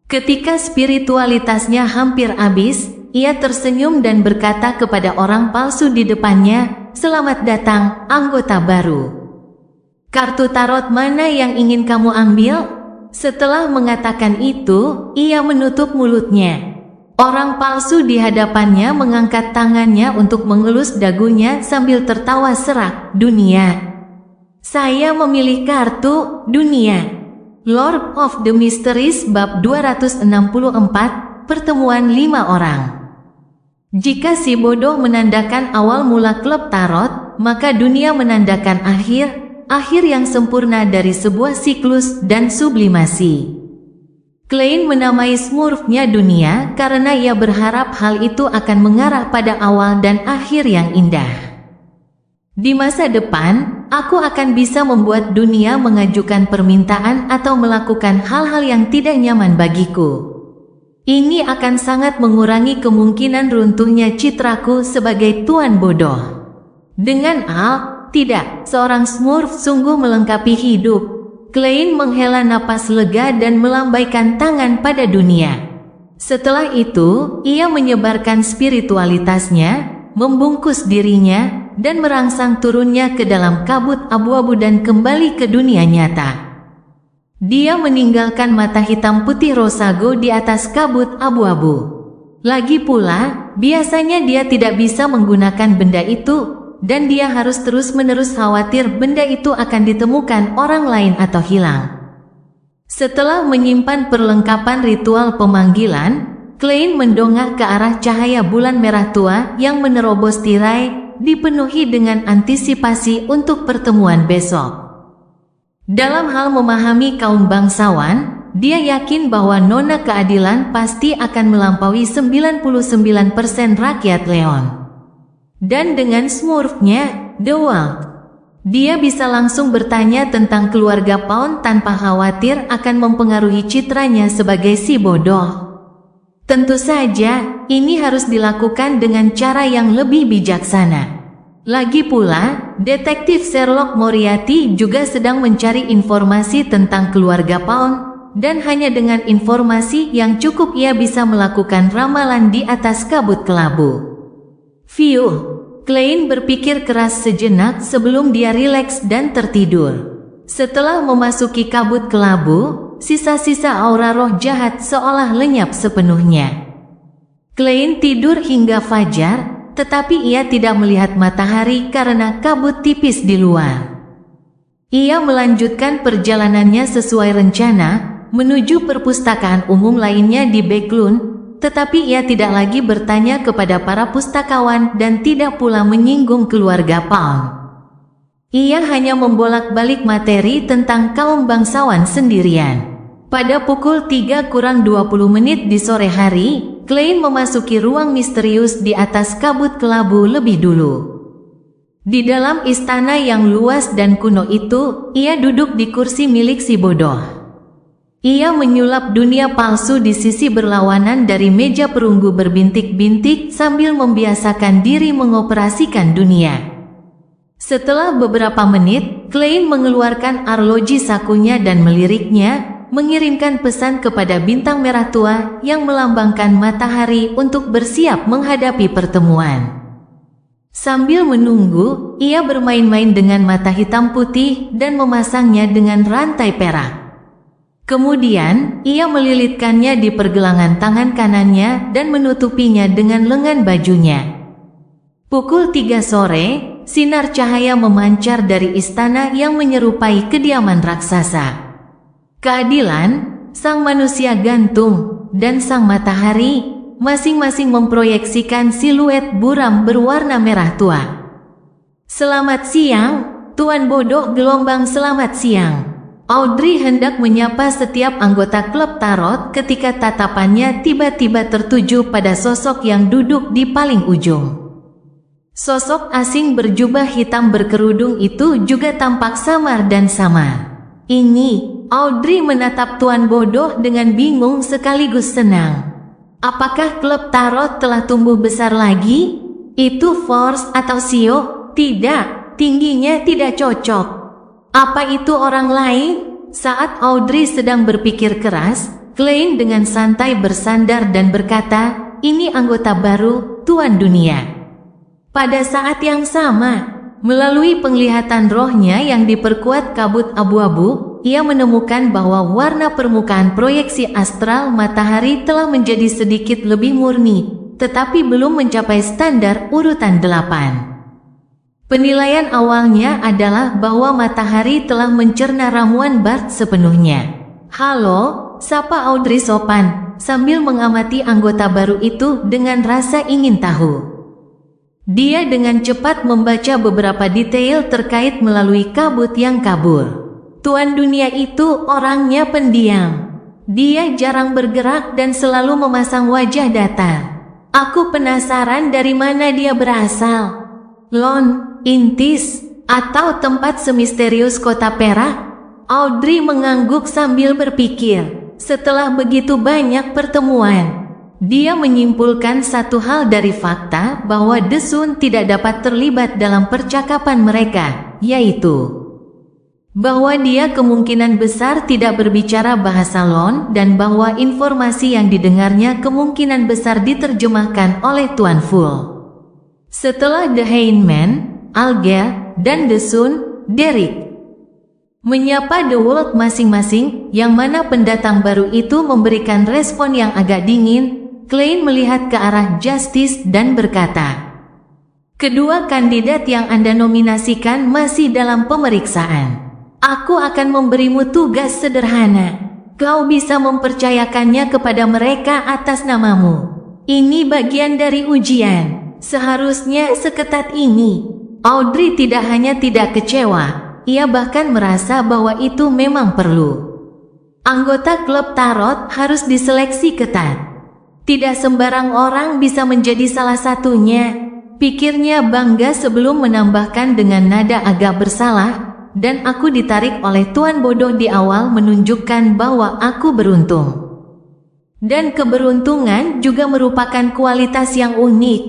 Ketika spiritualitasnya hampir habis, ia tersenyum dan berkata kepada orang palsu di depannya, "Selamat datang, anggota baru. Kartu tarot mana yang ingin kamu ambil?" Setelah mengatakan itu, ia menutup mulutnya. Orang palsu di hadapannya mengangkat tangannya untuk mengelus dagunya sambil tertawa serak. "Dunia. Saya memilih kartu dunia." Lord of the Mysteries bab 264, pertemuan 5 orang. Jika si bodoh menandakan awal mula klub tarot, maka dunia menandakan akhir yang sempurna dari sebuah siklus dan sublimasi. Klein menamai smurfnya dunia karena ia berharap hal itu akan mengarah pada awal dan akhir yang indah. Di masa depan, aku akan bisa membuat dunia mengajukan permintaan atau melakukan hal-hal yang tidak nyaman bagiku. Ini akan sangat mengurangi kemungkinan runtuhnya citraku sebagai tuan bodoh. Dengan tidak, seorang Smurf sungguh melengkapi hidup. Klein menghela napas lega dan melambaikan tangan pada dunia. Setelah itu, ia menyebarkan spiritualitasnya, membungkus dirinya, dan merangsang turunnya ke dalam kabut abu-abu dan kembali ke dunia nyata. Dia meninggalkan mata hitam putih Rosago di atas kabut abu-abu. Lagi pula, biasanya dia tidak bisa menggunakan benda itu, dan dia harus terus-menerus khawatir benda itu akan ditemukan orang lain atau hilang. Setelah menyimpan perlengkapan ritual pemanggilan, Klein mendongak ke arah cahaya bulan merah tua yang menerobos tirai, dipenuhi dengan antisipasi untuk pertemuan besok. Dalam hal memahami kaum bangsawan, dia yakin bahwa nona keadilan pasti akan melampaui 99% rakyat Leon. Dan dengan Smurfnya, The Walt, dia bisa langsung bertanya tentang keluarga Pound tanpa khawatir akan mempengaruhi citranya sebagai si bodoh. Tentu saja, ini harus dilakukan dengan cara yang lebih bijaksana. Lagi pula, detektif Sherlock Moriarty juga sedang mencari informasi tentang keluarga Pound, dan hanya dengan informasi yang cukup ia bisa melakukan ramalan di atas kabut kelabu. Klein berpikir keras sejenak sebelum dia rileks dan tertidur. Setelah memasuki kabut kelabu, sisa-sisa aura roh jahat seolah lenyap sepenuhnya. Klein tidur hingga fajar, tetapi ia tidak melihat matahari karena kabut tipis di luar. Ia melanjutkan perjalanannya sesuai rencana, menuju perpustakaan umum lainnya di Backlund, tetapi ia tidak lagi bertanya kepada para pustakawan dan tidak pula menyinggung keluarga Pound. Ia hanya membolak-balik materi tentang kaum bangsawan sendirian. Pada pukul 3:20 di sore hari, Klein memasuki ruang misterius di atas kabut kelabu lebih dulu. Di dalam istana yang luas dan kuno itu, ia duduk di kursi milik si bodoh. Ia menyulap dunia palsu di sisi berlawanan dari meja perunggu berbintik-bintik sambil membiasakan diri mengoperasikan dunia. Setelah beberapa menit, Klein mengeluarkan arloji sakunya dan meliriknya, mengirimkan pesan kepada bintang merah tua yang melambangkan matahari untuk bersiap menghadapi pertemuan. Sambil menunggu, ia bermain-main dengan mata hitam putih dan memasangnya dengan rantai perak. Kemudian, ia melilitkannya di pergelangan tangan kanannya dan menutupinya dengan lengan bajunya. Pukul 3 sore, sinar cahaya memancar dari istana yang menyerupai kediaman raksasa. Keadilan, sang manusia gantung, dan sang matahari, masing-masing memproyeksikan siluet buram berwarna merah tua. Selamat siang, Tuan Bodoh Gelombang, selamat siang. Audrey hendak menyapa setiap anggota klub tarot ketika tatapannya tiba-tiba tertuju pada sosok yang duduk di paling ujung. Sosok asing berjubah hitam berkerudung itu juga tampak samar dan samar. Audrey menatap Tuan Bodoh dengan bingung sekaligus senang. Apakah klub tarot telah tumbuh besar lagi? Itu Force atau Sio? Tidak, tingginya tidak cocok. Apa itu orang lain? Saat Audrey sedang berpikir keras, Klein dengan santai bersandar dan berkata, ini anggota baru, Tuan Dunia. Pada saat yang sama, melalui penglihatan rohnya yang diperkuat kabut abu-abu, ia menemukan bahwa warna permukaan proyeksi astral matahari telah menjadi sedikit lebih murni, tetapi belum mencapai standar urutan 8. Penilaian awalnya adalah bahwa matahari telah mencerna ramuan Bart sepenuhnya. Halo, sapa Audrey sopan, sambil mengamati anggota baru itu dengan rasa ingin tahu. Dia dengan cepat membaca beberapa detail terkait melalui kabut yang kabur. Tuan Dunia itu orangnya pendiam. Dia jarang bergerak dan selalu memasang wajah datar. Aku penasaran dari mana dia berasal. Lon, Intis, atau tempat semisterius kota perak? Audrey mengangguk sambil berpikir. Setelah begitu banyak pertemuan, dia menyimpulkan satu hal dari fakta bahwa Desun tidak dapat terlibat dalam percakapan mereka, yaitu bahwa dia kemungkinan besar tidak berbicara bahasa Lon dan bahwa informasi yang didengarnya kemungkinan besar diterjemahkan oleh Tuan Ful. Setelah The Hangman, Alger, dan Desun, Derek menyapa The World masing-masing, yang mana pendatang baru itu memberikan respon yang agak dingin. Klein melihat ke arah Justice dan berkata, "Kedua kandidat yang Anda nominasikan masih dalam pemeriksaan. Aku akan memberimu tugas sederhana. Kau bisa mempercayakannya kepada mereka atas namamu. Ini bagian dari ujian. Seharusnya seketat ini." Audrey tidak hanya tidak kecewa, ia bahkan merasa bahwa itu memang perlu. Anggota klub tarot harus diseleksi ketat. Tidak sembarang orang bisa menjadi salah satunya, pikirnya bangga sebelum menambahkan dengan nada agak bersalah, dan aku ditarik oleh Tuan Bodoh di awal menunjukkan bahwa aku beruntung. Dan keberuntungan juga merupakan kualitas yang unik.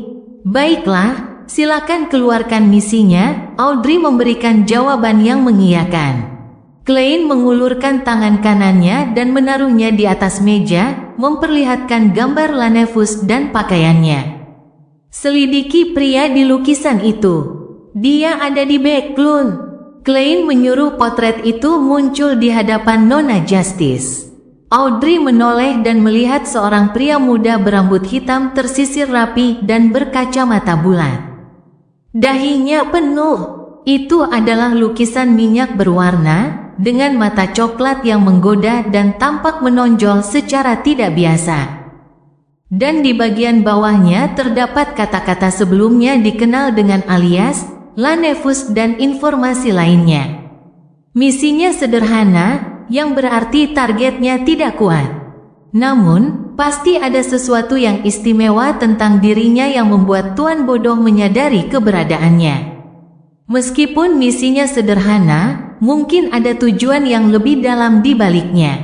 Baiklah, silakan keluarkan misinya, Audrey memberikan jawaban yang mengiyakan. Klein mengulurkan tangan kanannya dan menaruhnya di atas meja, memperlihatkan gambar Lanevus dan pakaiannya. Selidiki pria di lukisan itu. Dia ada di Backlund. Klein menyuruh potret itu muncul di hadapan Nona Justice. Audrey menoleh dan melihat seorang pria muda berambut hitam tersisir rapi dan berkacamata bulat. Dahinya penuh. Itu adalah lukisan minyak berwarna, dengan mata coklat yang menggoda dan tampak menonjol secara tidak biasa. Dan di bagian bawahnya terdapat kata-kata sebelumnya dikenal dengan alias, Lanevus dan informasi lainnya. Misinya sederhana, yang berarti targetnya tidak kuat. Namun, pasti ada sesuatu yang istimewa tentang dirinya yang membuat Tuan Bodoh menyadari keberadaannya. Meskipun misinya sederhana, mungkin ada tujuan yang lebih dalam di baliknya.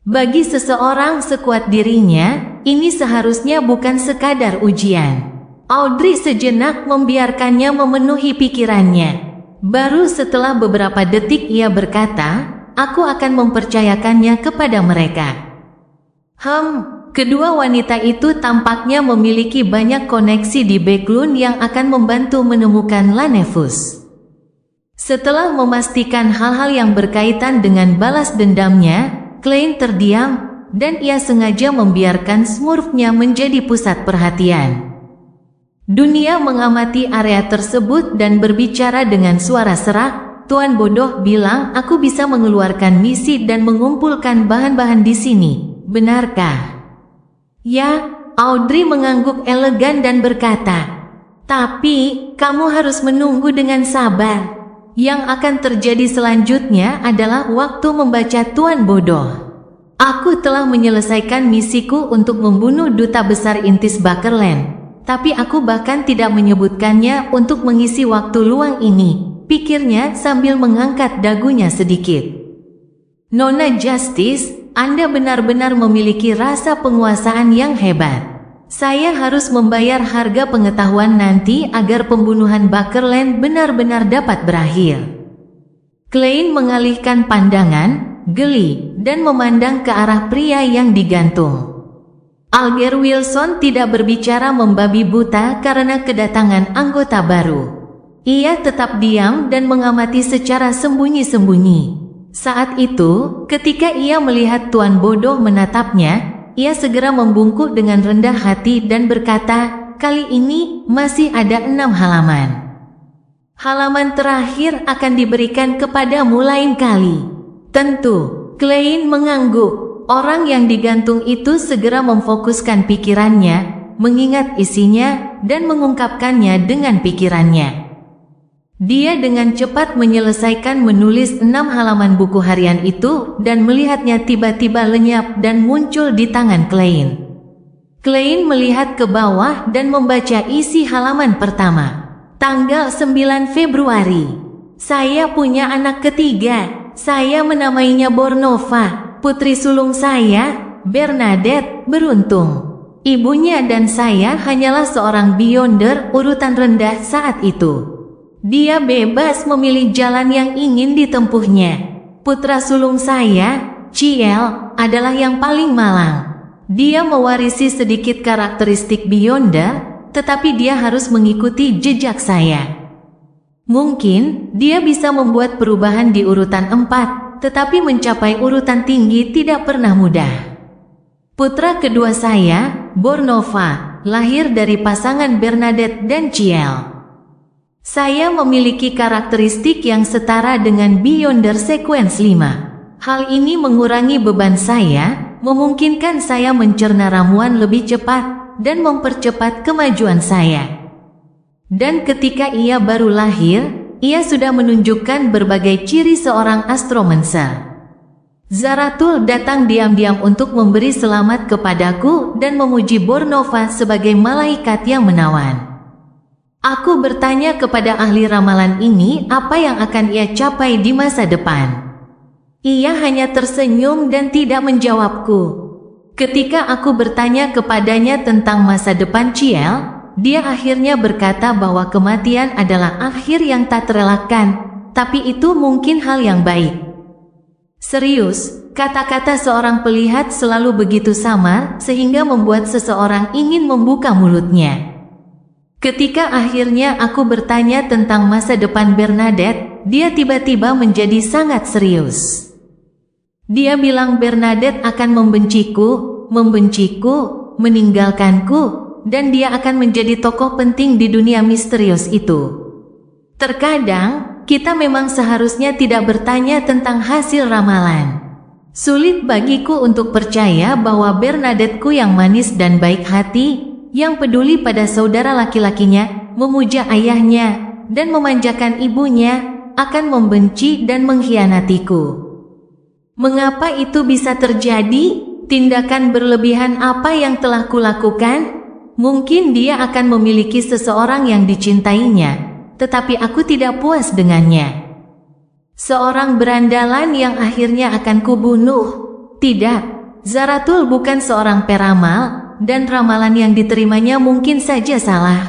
Bagi seseorang sekuat dirinya, ini seharusnya bukan sekadar ujian. Audrey sejenak membiarkannya memenuhi pikirannya. Baru setelah beberapa detik ia berkata, "Aku akan mempercayakannya kepada mereka." Kedua wanita itu tampaknya memiliki banyak koneksi di Backlund yang akan membantu menemukan Lanevus. Setelah memastikan hal-hal yang berkaitan dengan balas dendamnya, Klein terdiam, dan ia sengaja membiarkan Smurfnya menjadi pusat perhatian. Dunia mengamati area tersebut dan berbicara dengan suara serak. Tuan Bodoh bilang, "Aku bisa mengeluarkan misi dan mengumpulkan bahan-bahan di sini. Benarkah?" "Ya," Audrey mengangguk elegan dan berkata, "tapi kamu harus menunggu dengan sabar. Yang akan terjadi selanjutnya adalah waktu membaca Tuan Bodoh. Aku telah menyelesaikan misiku untuk membunuh Duta Besar Intis Bakerland, tapi aku bahkan tidak menyebutkannya untuk mengisi waktu luang ini," pikirnya sambil mengangkat dagunya sedikit. "Nona Justice, Anda benar-benar memiliki rasa penguasaan yang hebat. Saya harus membayar harga pengetahuan nanti agar pembunuhan Bakerland benar-benar dapat berakhir." Klein mengalihkan pandangan, geli, dan memandang ke arah pria yang digantung. Alger Wilson tidak berbicara membabi buta karena kedatangan anggota baru. Ia tetap diam dan mengamati secara sembunyi-sembunyi. Saat itu, ketika ia melihat Tuan Bodoh menatapnya, ia segera membungkuk dengan rendah hati dan berkata, "Kali ini masih ada 6 halaman. Halaman terakhir akan diberikan kepadamu lain kali." "Tentu," Klein mengangguk. Orang yang digantung itu segera memfokuskan pikirannya, mengingat isinya, dan mengungkapkannya dengan pikirannya. Dia dengan cepat menyelesaikan menulis 6 halaman buku harian itu dan melihatnya tiba-tiba lenyap dan muncul di tangan Klein. Klein melihat ke bawah dan membaca isi halaman pertama. Tanggal 9 Februari. "Saya punya anak ketiga. Saya menamainya Bornova. Putri sulung saya, Bernadette, beruntung. Ibunya dan saya hanyalah seorang Beyonder urutan rendah saat itu. Dia bebas memilih jalan yang ingin ditempuhnya. Putra sulung saya, Ciel, adalah yang paling malang. Dia mewarisi sedikit karakteristik Beyonder, tetapi dia harus mengikuti jejak saya. Mungkin dia bisa membuat perubahan di urutan 4, tetapi mencapai urutan tinggi tidak pernah mudah. Putra kedua saya, Bornova, lahir dari pasangan Bernadette dan Ciel. Saya memiliki karakteristik yang setara dengan Beyonder Sequence 5. Hal ini mengurangi beban saya, memungkinkan saya mencerna ramuan lebih cepat, dan mempercepat kemajuan saya. Dan ketika ia baru lahir, ia sudah menunjukkan berbagai ciri seorang astromancer. Zaratul datang diam-diam untuk memberi selamat kepadaku dan memuji Bornova sebagai malaikat yang menawan. Aku bertanya kepada ahli ramalan ini apa yang akan ia capai di masa depan. Ia hanya tersenyum dan tidak menjawabku. Ketika aku bertanya kepadanya tentang masa depan Ciel, dia akhirnya berkata bahwa kematian adalah akhir yang tak terelakkan, tapi itu mungkin hal yang baik. Serius, kata-kata seorang pelihat selalu begitu samar sehingga membuat seseorang ingin membuka mulutnya. Ketika akhirnya aku bertanya tentang masa depan Bernadette, dia tiba-tiba menjadi sangat serius. Dia bilang Bernadette akan membenciku, meninggalkanku, dan dia akan menjadi tokoh penting di dunia misterius itu. Terkadang, kita memang seharusnya tidak bertanya tentang hasil ramalan. Sulit bagiku untuk percaya bahwa Bernadetteku yang manis dan baik hati, yang peduli pada saudara laki-lakinya, memuja ayahnya, dan memanjakan ibunya, akan membenci dan mengkhianatiku. Mengapa itu bisa terjadi? Tindakan berlebihan apa yang telah kulakukan? Mungkin dia akan memiliki seseorang yang dicintainya, tetapi aku tidak puas dengannya. Seorang berandalan yang akhirnya akan kubunuh. Tidak, Zaratul bukan seorang peramal, dan ramalan yang diterimanya mungkin saja salah.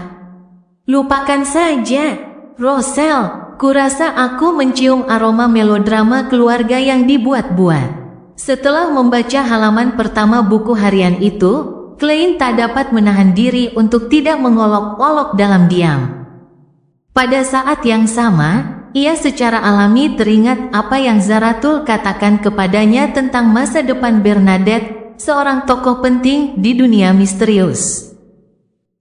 Lupakan saja, Rosel, kurasa aku mencium aroma melodrama keluarga yang dibuat-buat. Setelah membaca halaman pertama buku harian itu, Klein tak dapat menahan diri untuk tidak mengolok-olok dalam diam. Pada saat yang sama, ia secara alami teringat apa yang Zaratul katakan kepadanya tentang masa depan Bernadette, seorang tokoh penting di dunia misterius.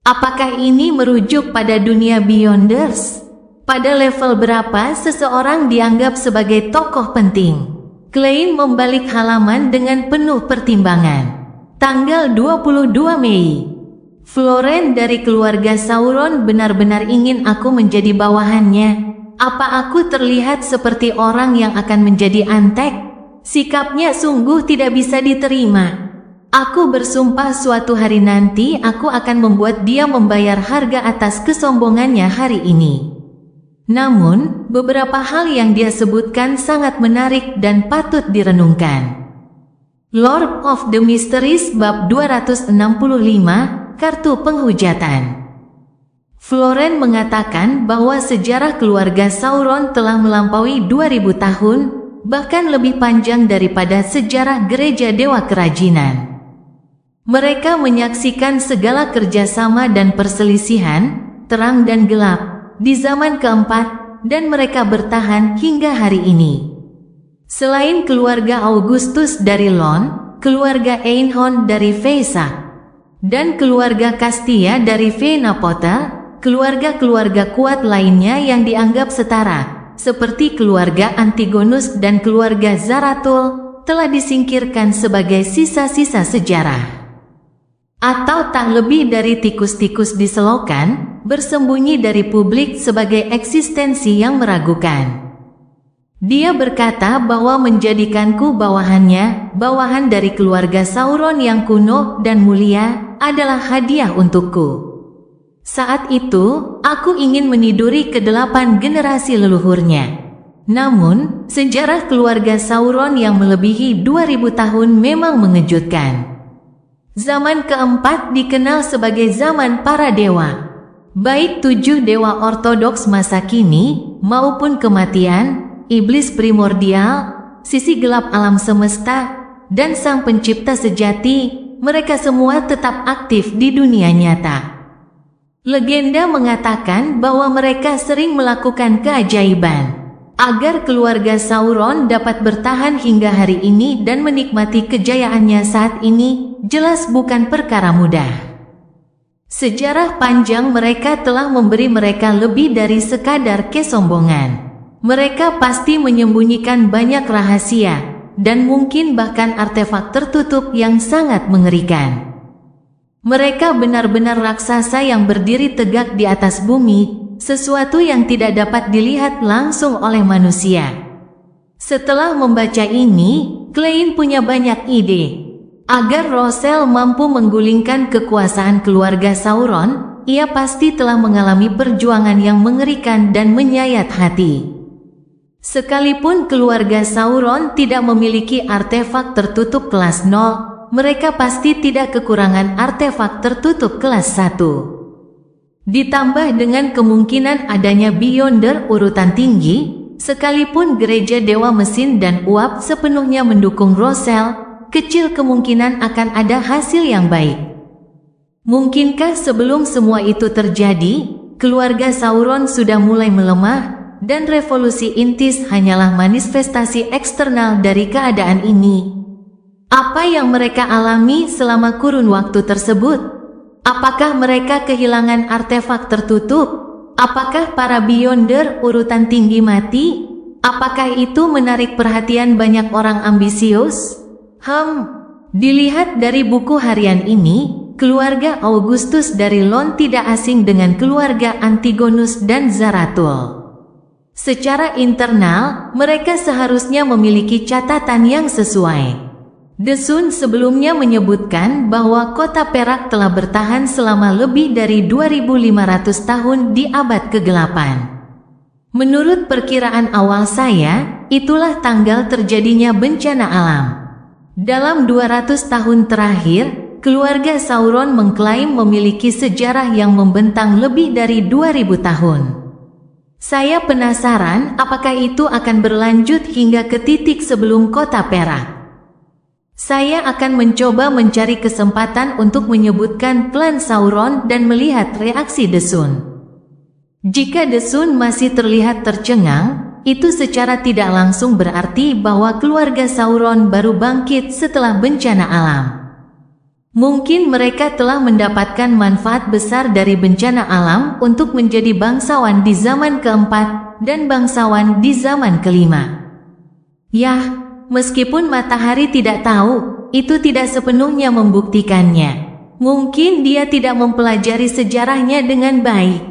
Apakah ini merujuk pada dunia Beyonders? Pada level berapa seseorang dianggap sebagai tokoh penting? Klein membalik halaman dengan penuh pertimbangan. Tanggal 22 Mei. Florent dari keluarga Sauron benar-benar ingin aku menjadi bawahannya. Apa aku terlihat seperti orang yang akan menjadi antek? Sikapnya sungguh tidak bisa diterima. Aku bersumpah suatu hari nanti aku akan membuat dia membayar harga atas kesombongannya hari ini. Namun, beberapa hal yang dia sebutkan sangat menarik dan patut direnungkan. Lord of the Mysteries bab 265, Kartu Penghujatan. Florent mengatakan bahwa sejarah keluarga Sauron telah melampaui 2000 tahun, bahkan lebih panjang daripada sejarah gereja Dewa Kerajinan. Mereka menyaksikan segala kerjasama dan perselisihan, terang dan gelap, di zaman keempat, dan mereka bertahan hingga hari ini. Selain keluarga Augustus dari Lon, keluarga Einhorn dari Feysa, dan keluarga Castia dari Venapota, keluarga-keluarga kuat lainnya yang dianggap setara, seperti keluarga Antigonus dan keluarga Zaratul, telah disingkirkan sebagai sisa-sisa sejarah. Atau tak lebih dari tikus-tikus di selokan, bersembunyi dari publik sebagai eksistensi yang meragukan. Dia berkata bahwa menjadikanku bawahannya, bawahan dari keluarga Sauron yang kuno dan mulia, adalah hadiah untukku. Saat itu, aku ingin meniduri ke-8 generasi leluhurnya. Namun, sejarah keluarga Sauron yang melebihi 2000 tahun memang mengejutkan. Zaman keempat dikenal sebagai zaman para dewa. Baik 7 dewa ortodoks masa kini, maupun kematian, iblis primordial, sisi gelap alam semesta, dan sang pencipta sejati, mereka semua tetap aktif di dunia nyata. Legenda mengatakan bahwa mereka sering melakukan keajaiban agar keluarga Sauron dapat bertahan hingga hari ini dan menikmati kejayaannya saat ini, jelas bukan perkara mudah. Sejarah panjang mereka telah memberi mereka lebih dari sekadar kesombongan. Mereka pasti menyembunyikan banyak rahasia, dan mungkin bahkan artefak tertutup yang sangat mengerikan. Mereka benar-benar raksasa yang berdiri tegak di atas bumi, sesuatu yang tidak dapat dilihat langsung oleh manusia. Setelah membaca ini, Klein punya banyak ide. Agar Rosel mampu menggulingkan kekuasaan keluarga Sauron, ia pasti telah mengalami perjuangan yang mengerikan dan menyayat hati. Sekalipun keluarga Sauron tidak memiliki artefak tertutup kelas 0, mereka pasti tidak kekurangan artefak tertutup kelas 1. Ditambah dengan kemungkinan adanya Beyonder urutan tinggi, sekalipun gereja Dewa Mesin dan Uap sepenuhnya mendukung Rosel, kecil kemungkinan akan ada hasil yang baik. Mungkinkah sebelum semua itu terjadi, keluarga Sauron sudah mulai melemah, dan revolusi Intis hanyalah manifestasi eksternal dari keadaan ini? Apa yang mereka alami selama kurun waktu tersebut? Apakah mereka kehilangan artefak tertutup? Apakah para Beyonder urutan tinggi mati? Apakah itu menarik perhatian banyak orang ambisius? Dilihat dari buku harian ini, keluarga Augustus dari Lon tidak asing dengan keluarga Antigonus dan Zarathul. Secara internal, mereka seharusnya memiliki catatan yang sesuai. The Sun sebelumnya menyebutkan bahwa kota perak telah bertahan selama lebih dari 2500 tahun di abad ke-8. Menurut perkiraan awal saya, itulah tanggal terjadinya bencana alam. Dalam 200 tahun terakhir, keluarga Sauron mengklaim memiliki sejarah yang membentang lebih dari 2000 tahun. Saya penasaran apakah itu akan berlanjut hingga ke titik sebelum kota perak. Saya akan mencoba mencari kesempatan untuk menyebutkan klan Sauron dan melihat reaksi The Sun. Jika The Sun masih terlihat tercengang, itu secara tidak langsung berarti bahwa keluarga Sauron baru bangkit setelah bencana alam. Mungkin mereka telah mendapatkan manfaat besar dari bencana alam untuk menjadi bangsawan di zaman keempat dan bangsawan di zaman kelima. Yah, meskipun matahari tidak tahu, itu tidak sepenuhnya membuktikannya. Mungkin dia tidak mempelajari sejarahnya dengan baik.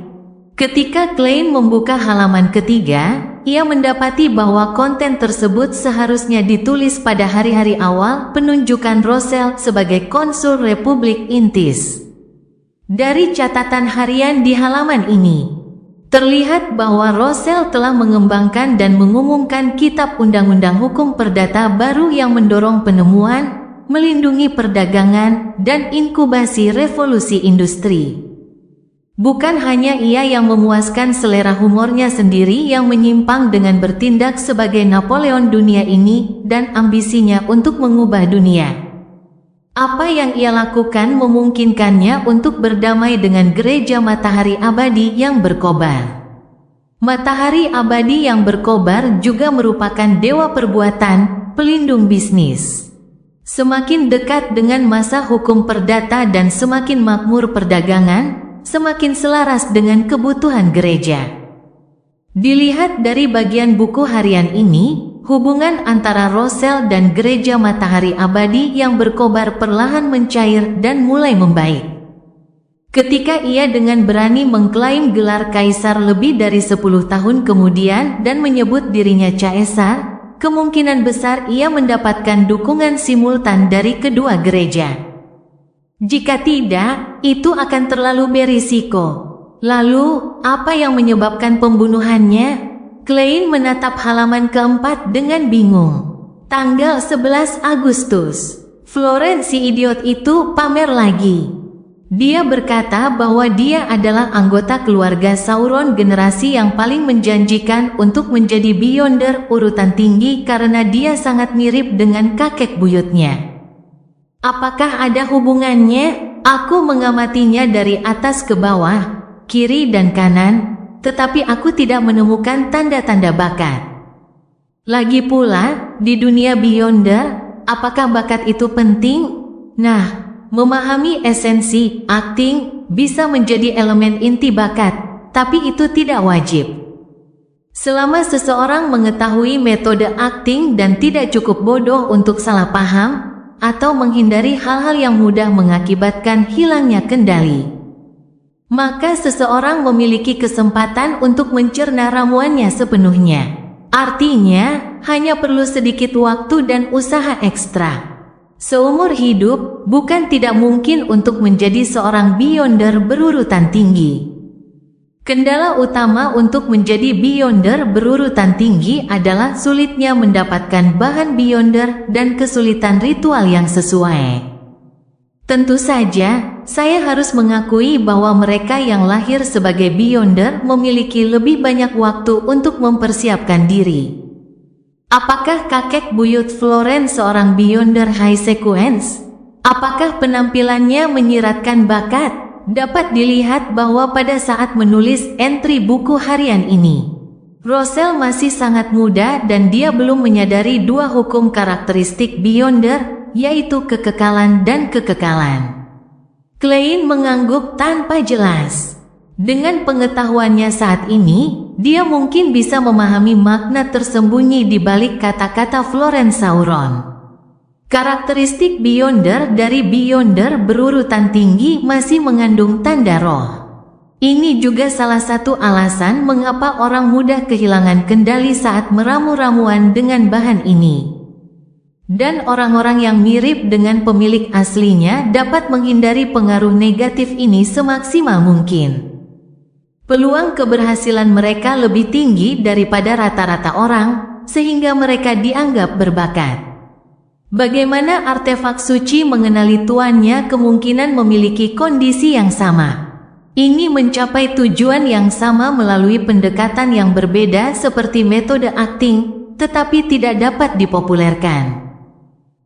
Ketika Klein membuka halaman ketiga, ia mendapati bahwa konten tersebut seharusnya ditulis pada hari-hari awal penunjukan Rosel sebagai konsul Republik Intis. Dari catatan harian di halaman ini, terlihat bahwa Rosel telah mengembangkan dan mengumumkan kitab undang-undang hukum perdata baru yang mendorong penemuan, melindungi perdagangan, dan inkubasi revolusi industri. Bukan hanya ia yang memuaskan selera humornya sendiri yang menyimpang dengan bertindak sebagai Napoleon dunia ini dan ambisinya untuk mengubah dunia. Apa yang ia lakukan memungkinkannya untuk berdamai dengan gereja matahari abadi yang berkobar. Matahari abadi yang berkobar juga merupakan dewa perbuatan, pelindung bisnis. Semakin dekat dengan masa hukum perdata dan semakin makmur perdagangan, semakin selaras dengan kebutuhan gereja. Dilihat dari bagian buku harian ini, hubungan antara Rosel dan gereja matahari abadi yang berkobar perlahan mencair dan mulai membaik. Ketika ia dengan berani mengklaim gelar kaisar lebih dari 10 tahun kemudian dan menyebut dirinya Caesar, kemungkinan besar ia mendapatkan dukungan simultan dari kedua gereja. Jika tidak, itu akan terlalu berisiko. Lalu, apa yang menyebabkan pembunuhannya? Klein menatap halaman keempat dengan bingung. Tanggal 11 Agustus. Florence si idiot itu pamer lagi. Dia berkata bahwa dia adalah anggota keluarga Sauron generasi yang paling menjanjikan untuk menjadi Beyonder urutan tinggi karena dia sangat mirip dengan kakek buyutnya. Apakah ada hubungannya? Aku mengamatinya dari atas ke bawah, kiri dan kanan, tetapi aku tidak menemukan tanda-tanda bakat. Lagi pula, di dunia Beyonder, apakah bakat itu penting? Nah, memahami esensi akting bisa menjadi elemen inti bakat, tapi itu tidak wajib. Selama seseorang mengetahui metode akting dan tidak cukup bodoh untuk salah paham, atau menghindari hal-hal yang mudah mengakibatkan hilangnya kendali, maka seseorang memiliki kesempatan untuk mencerna ramuannya sepenuhnya. Artinya, hanya perlu sedikit waktu dan usaha ekstra. Seumur hidup, bukan tidak mungkin untuk menjadi seorang Beyonder berurutan tinggi. Kendala utama untuk menjadi Beyonder berurutan tinggi adalah sulitnya mendapatkan bahan Beyonder dan kesulitan ritual yang sesuai. Tentu saja, saya harus mengakui bahwa mereka yang lahir sebagai Beyonder memiliki lebih banyak waktu untuk mempersiapkan diri. Apakah kakek buyut Florence seorang Beyonder High Sequence? Apakah penampilannya menyiratkan bakat? Dapat dilihat bahwa pada saat menulis entry buku harian ini, Roselle masih sangat muda dan dia belum menyadari dua hukum karakteristik Beyonder, yaitu kekekalan dan kekekalan. Klein mengangguk tanpa jelas. Dengan pengetahuannya saat ini, dia mungkin bisa memahami makna tersembunyi di balik kata-kata Florence Sauron. Karakteristik Beyonder dari Beyonder berurutan tinggi masih mengandung tanda roh. Ini juga salah satu alasan mengapa orang mudah kehilangan kendali saat meramu ramuan dengan bahan ini. Dan orang-orang yang mirip dengan pemilik aslinya dapat menghindari pengaruh negatif ini semaksimal mungkin. Peluang keberhasilan mereka lebih tinggi daripada rata-rata orang, sehingga mereka dianggap berbakat. Bagaimana artefak suci mengenali tuannya kemungkinan memiliki kondisi yang sama. Ini mencapai tujuan yang sama melalui pendekatan yang berbeda seperti metode akting, tetapi tidak dapat dipopulerkan.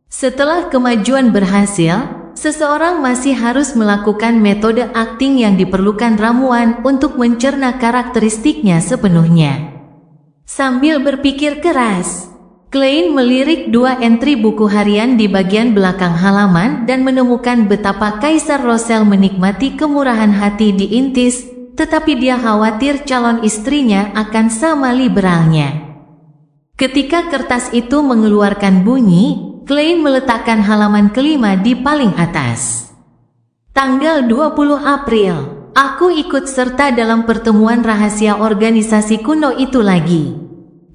Setelah kemajuan berhasil, seseorang masih harus melakukan metode akting yang diperlukan ramuan untuk mencerna karakteristiknya sepenuhnya. Sambil berpikir keras, Klein melirik dua entry buku harian di bagian belakang halaman dan menemukan betapa Kaisar Roselle menikmati kemurahan hati di Intis, tetapi dia khawatir calon istrinya akan sama liberalnya. Ketika kertas itu mengeluarkan bunyi, Klein meletakkan halaman kelima di paling atas. Tanggal 20 April, aku ikut serta dalam pertemuan rahasia organisasi kuno itu lagi.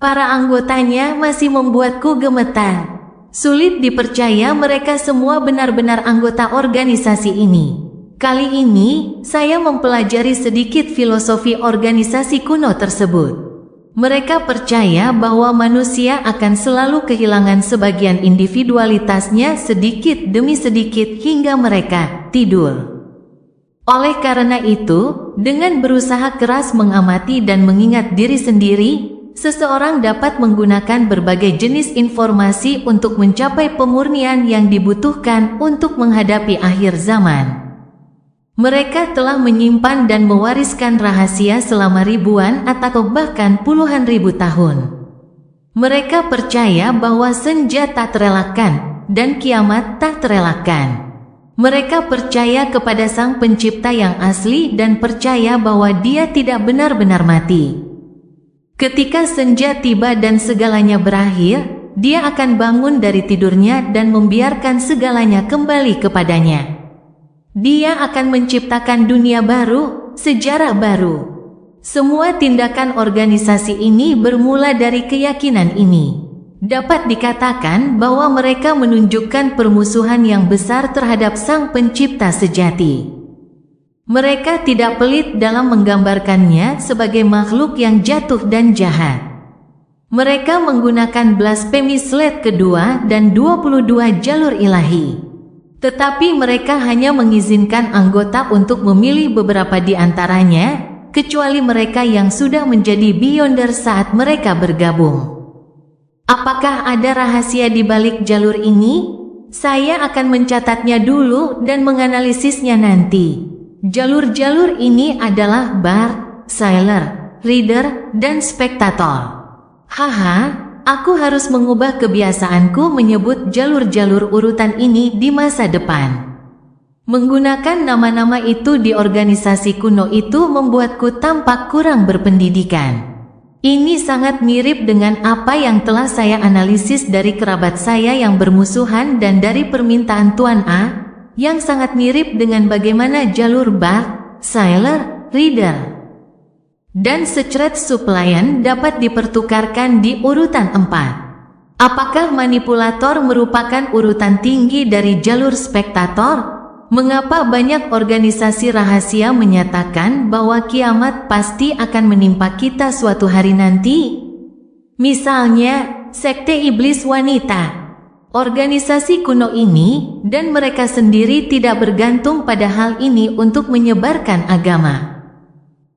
Para anggotanya masih membuatku gemetar. Sulit dipercaya mereka semua benar-benar anggota organisasi ini. Kali ini, saya mempelajari sedikit filosofi organisasi kuno tersebut. Mereka percaya bahwa manusia akan selalu kehilangan sebagian individualitasnya sedikit demi sedikit hingga mereka tidur. Oleh karena itu, dengan berusaha keras mengamati dan mengingat diri sendiri, seseorang dapat menggunakan berbagai jenis informasi untuk mencapai pemurnian yang dibutuhkan untuk menghadapi akhir zaman. Mereka telah menyimpan dan mewariskan rahasia selama ribuan atau bahkan puluhan ribu tahun. Mereka percaya bahwa senja tak terelakkan dan kiamat tak terelakkan. Mereka percaya kepada Sang Pencipta yang asli dan percaya bahwa Dia tidak benar-benar mati. Ketika senja tiba dan segalanya berakhir, dia akan bangun dari tidurnya dan membiarkan segalanya kembali kepadanya. Dia akan menciptakan dunia baru, sejarah baru. Semua tindakan organisasi ini bermula dari keyakinan ini. Dapat dikatakan bahwa mereka menunjukkan permusuhan yang besar terhadap Sang Pencipta sejati. Mereka tidak pelit dalam menggambarkannya sebagai makhluk yang jatuh dan jahat. Mereka menggunakan blasphemy slate kedua dan 22 jalur ilahi. Tetapi mereka hanya mengizinkan anggota untuk memilih beberapa di antaranya, kecuali mereka yang sudah menjadi Beyonder saat mereka bergabung. Apakah ada rahasia di balik jalur ini? Saya akan mencatatnya dulu dan menganalisisnya nanti. Jalur-jalur ini adalah Bar, Sailor, Reader, dan Spectator. Haha, aku harus mengubah kebiasaanku menyebut jalur-jalur urutan ini di masa depan. Menggunakan nama-nama itu di organisasi kuno itu membuatku tampak kurang berpendidikan. Ini sangat mirip dengan apa yang telah saya analisis dari kerabat saya yang bermusuhan dan dari permintaan Tuan A, yang sangat mirip dengan bagaimana jalur Bar, Sailor, Reader, dan Secret Suppliant dapat dipertukarkan di urutan 4. Apakah manipulator merupakan urutan tinggi dari jalur spektator? Mengapa banyak organisasi rahasia menyatakan bahwa kiamat pasti akan menimpa kita suatu hari nanti? Misalnya, Sekte Iblis Wanita. Organisasi kuno ini, dan mereka sendiri tidak bergantung pada hal ini untuk menyebarkan agama.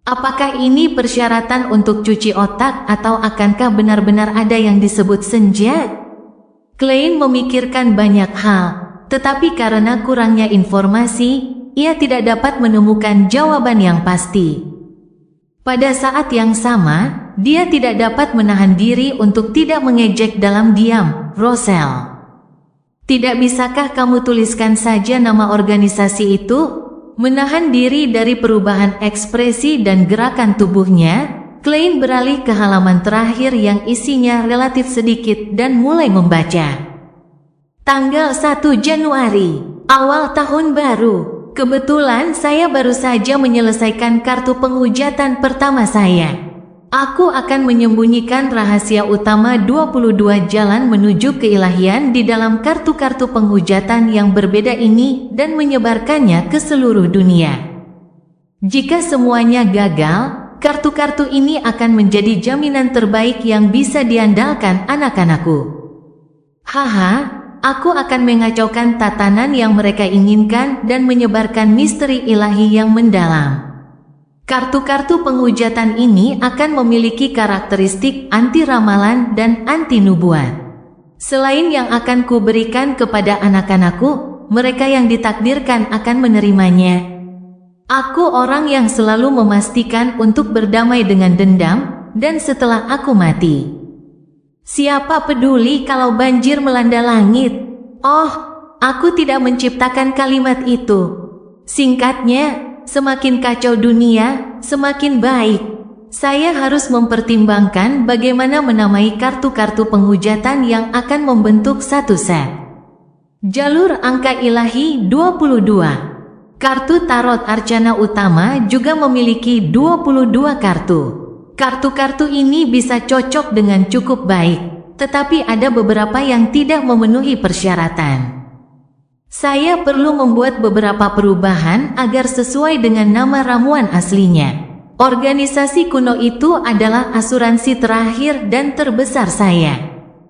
Apakah ini persyaratan untuk cuci otak atau akankah benar-benar ada yang disebut senja? Klein memikirkan banyak hal, tetapi karena kurangnya informasi, ia tidak dapat menemukan jawaban yang pasti. Pada saat yang sama, dia tidak dapat menahan diri untuk tidak mengejek dalam diam, Rosel. Tidak bisakah kamu tuliskan saja nama organisasi itu? Menahan diri dari perubahan ekspresi dan gerakan tubuhnya, Klein beralih ke halaman terakhir yang isinya relatif sedikit dan mulai membaca. Tanggal 1 Januari, awal tahun baru. Kebetulan saya baru saja menyelesaikan kartu penghujatan pertama saya. Aku akan menyembunyikan rahasia utama 22 jalan menuju keilahian di dalam kartu-kartu penghujatan yang berbeda ini dan menyebarkannya ke seluruh dunia. Jika semuanya gagal, kartu-kartu ini akan menjadi jaminan terbaik yang bisa diandalkan anak-anakku. Haha, aku akan mengacaukan tatanan yang mereka inginkan dan menyebarkan misteri ilahi yang mendalam. Kartu-kartu penghujatan ini akan memiliki karakteristik anti ramalan dan anti nubuat. Selain yang akan kuberikan kepada anak-anakku, mereka yang ditakdirkan akan menerimanya. Aku orang yang selalu memastikan untuk berdamai dengan dendam, dan setelah aku mati. Siapa peduli kalau banjir melanda langit? Oh, aku tidak menciptakan kalimat itu. Singkatnya, semakin kacau dunia, semakin baik. Saya harus mempertimbangkan bagaimana menamai kartu-kartu penghujatan yang akan membentuk satu set. Jalur angka ilahi 22. Kartu tarot arcana utama juga memiliki 22 kartu. Kartu-kartu ini bisa cocok dengan cukup baik, tetapi ada beberapa yang tidak memenuhi persyaratan. Saya perlu membuat beberapa perubahan agar sesuai dengan nama ramuan aslinya. Organisasi kuno itu adalah asuransi terakhir dan terbesar saya.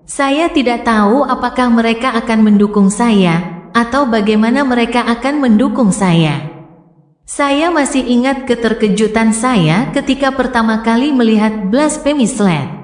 Saya tidak tahu apakah mereka akan mendukung saya, atau bagaimana mereka akan mendukung saya. Saya masih ingat keterkejutan saya ketika pertama kali melihat Blasphemy Slate.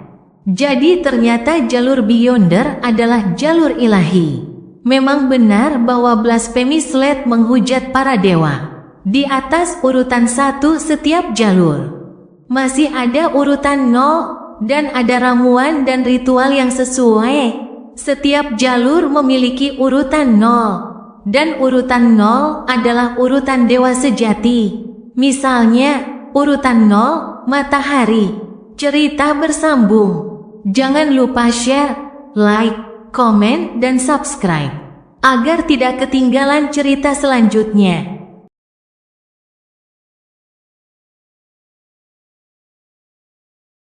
Jadi ternyata jalur Beyonder adalah jalur ilahi. Memang benar bahwa Blasphemy Slate menghujat para dewa. Di atas urutan 1 setiap jalur. Masih ada urutan 0, dan ada ramuan dan ritual yang sesuai. Setiap jalur memiliki urutan 0, dan urutan 0 adalah urutan dewa sejati. Misalnya, urutan 0, matahari. Cerita bersambung. Jangan lupa share, like, komen, dan subscribe, agar tidak ketinggalan cerita selanjutnya.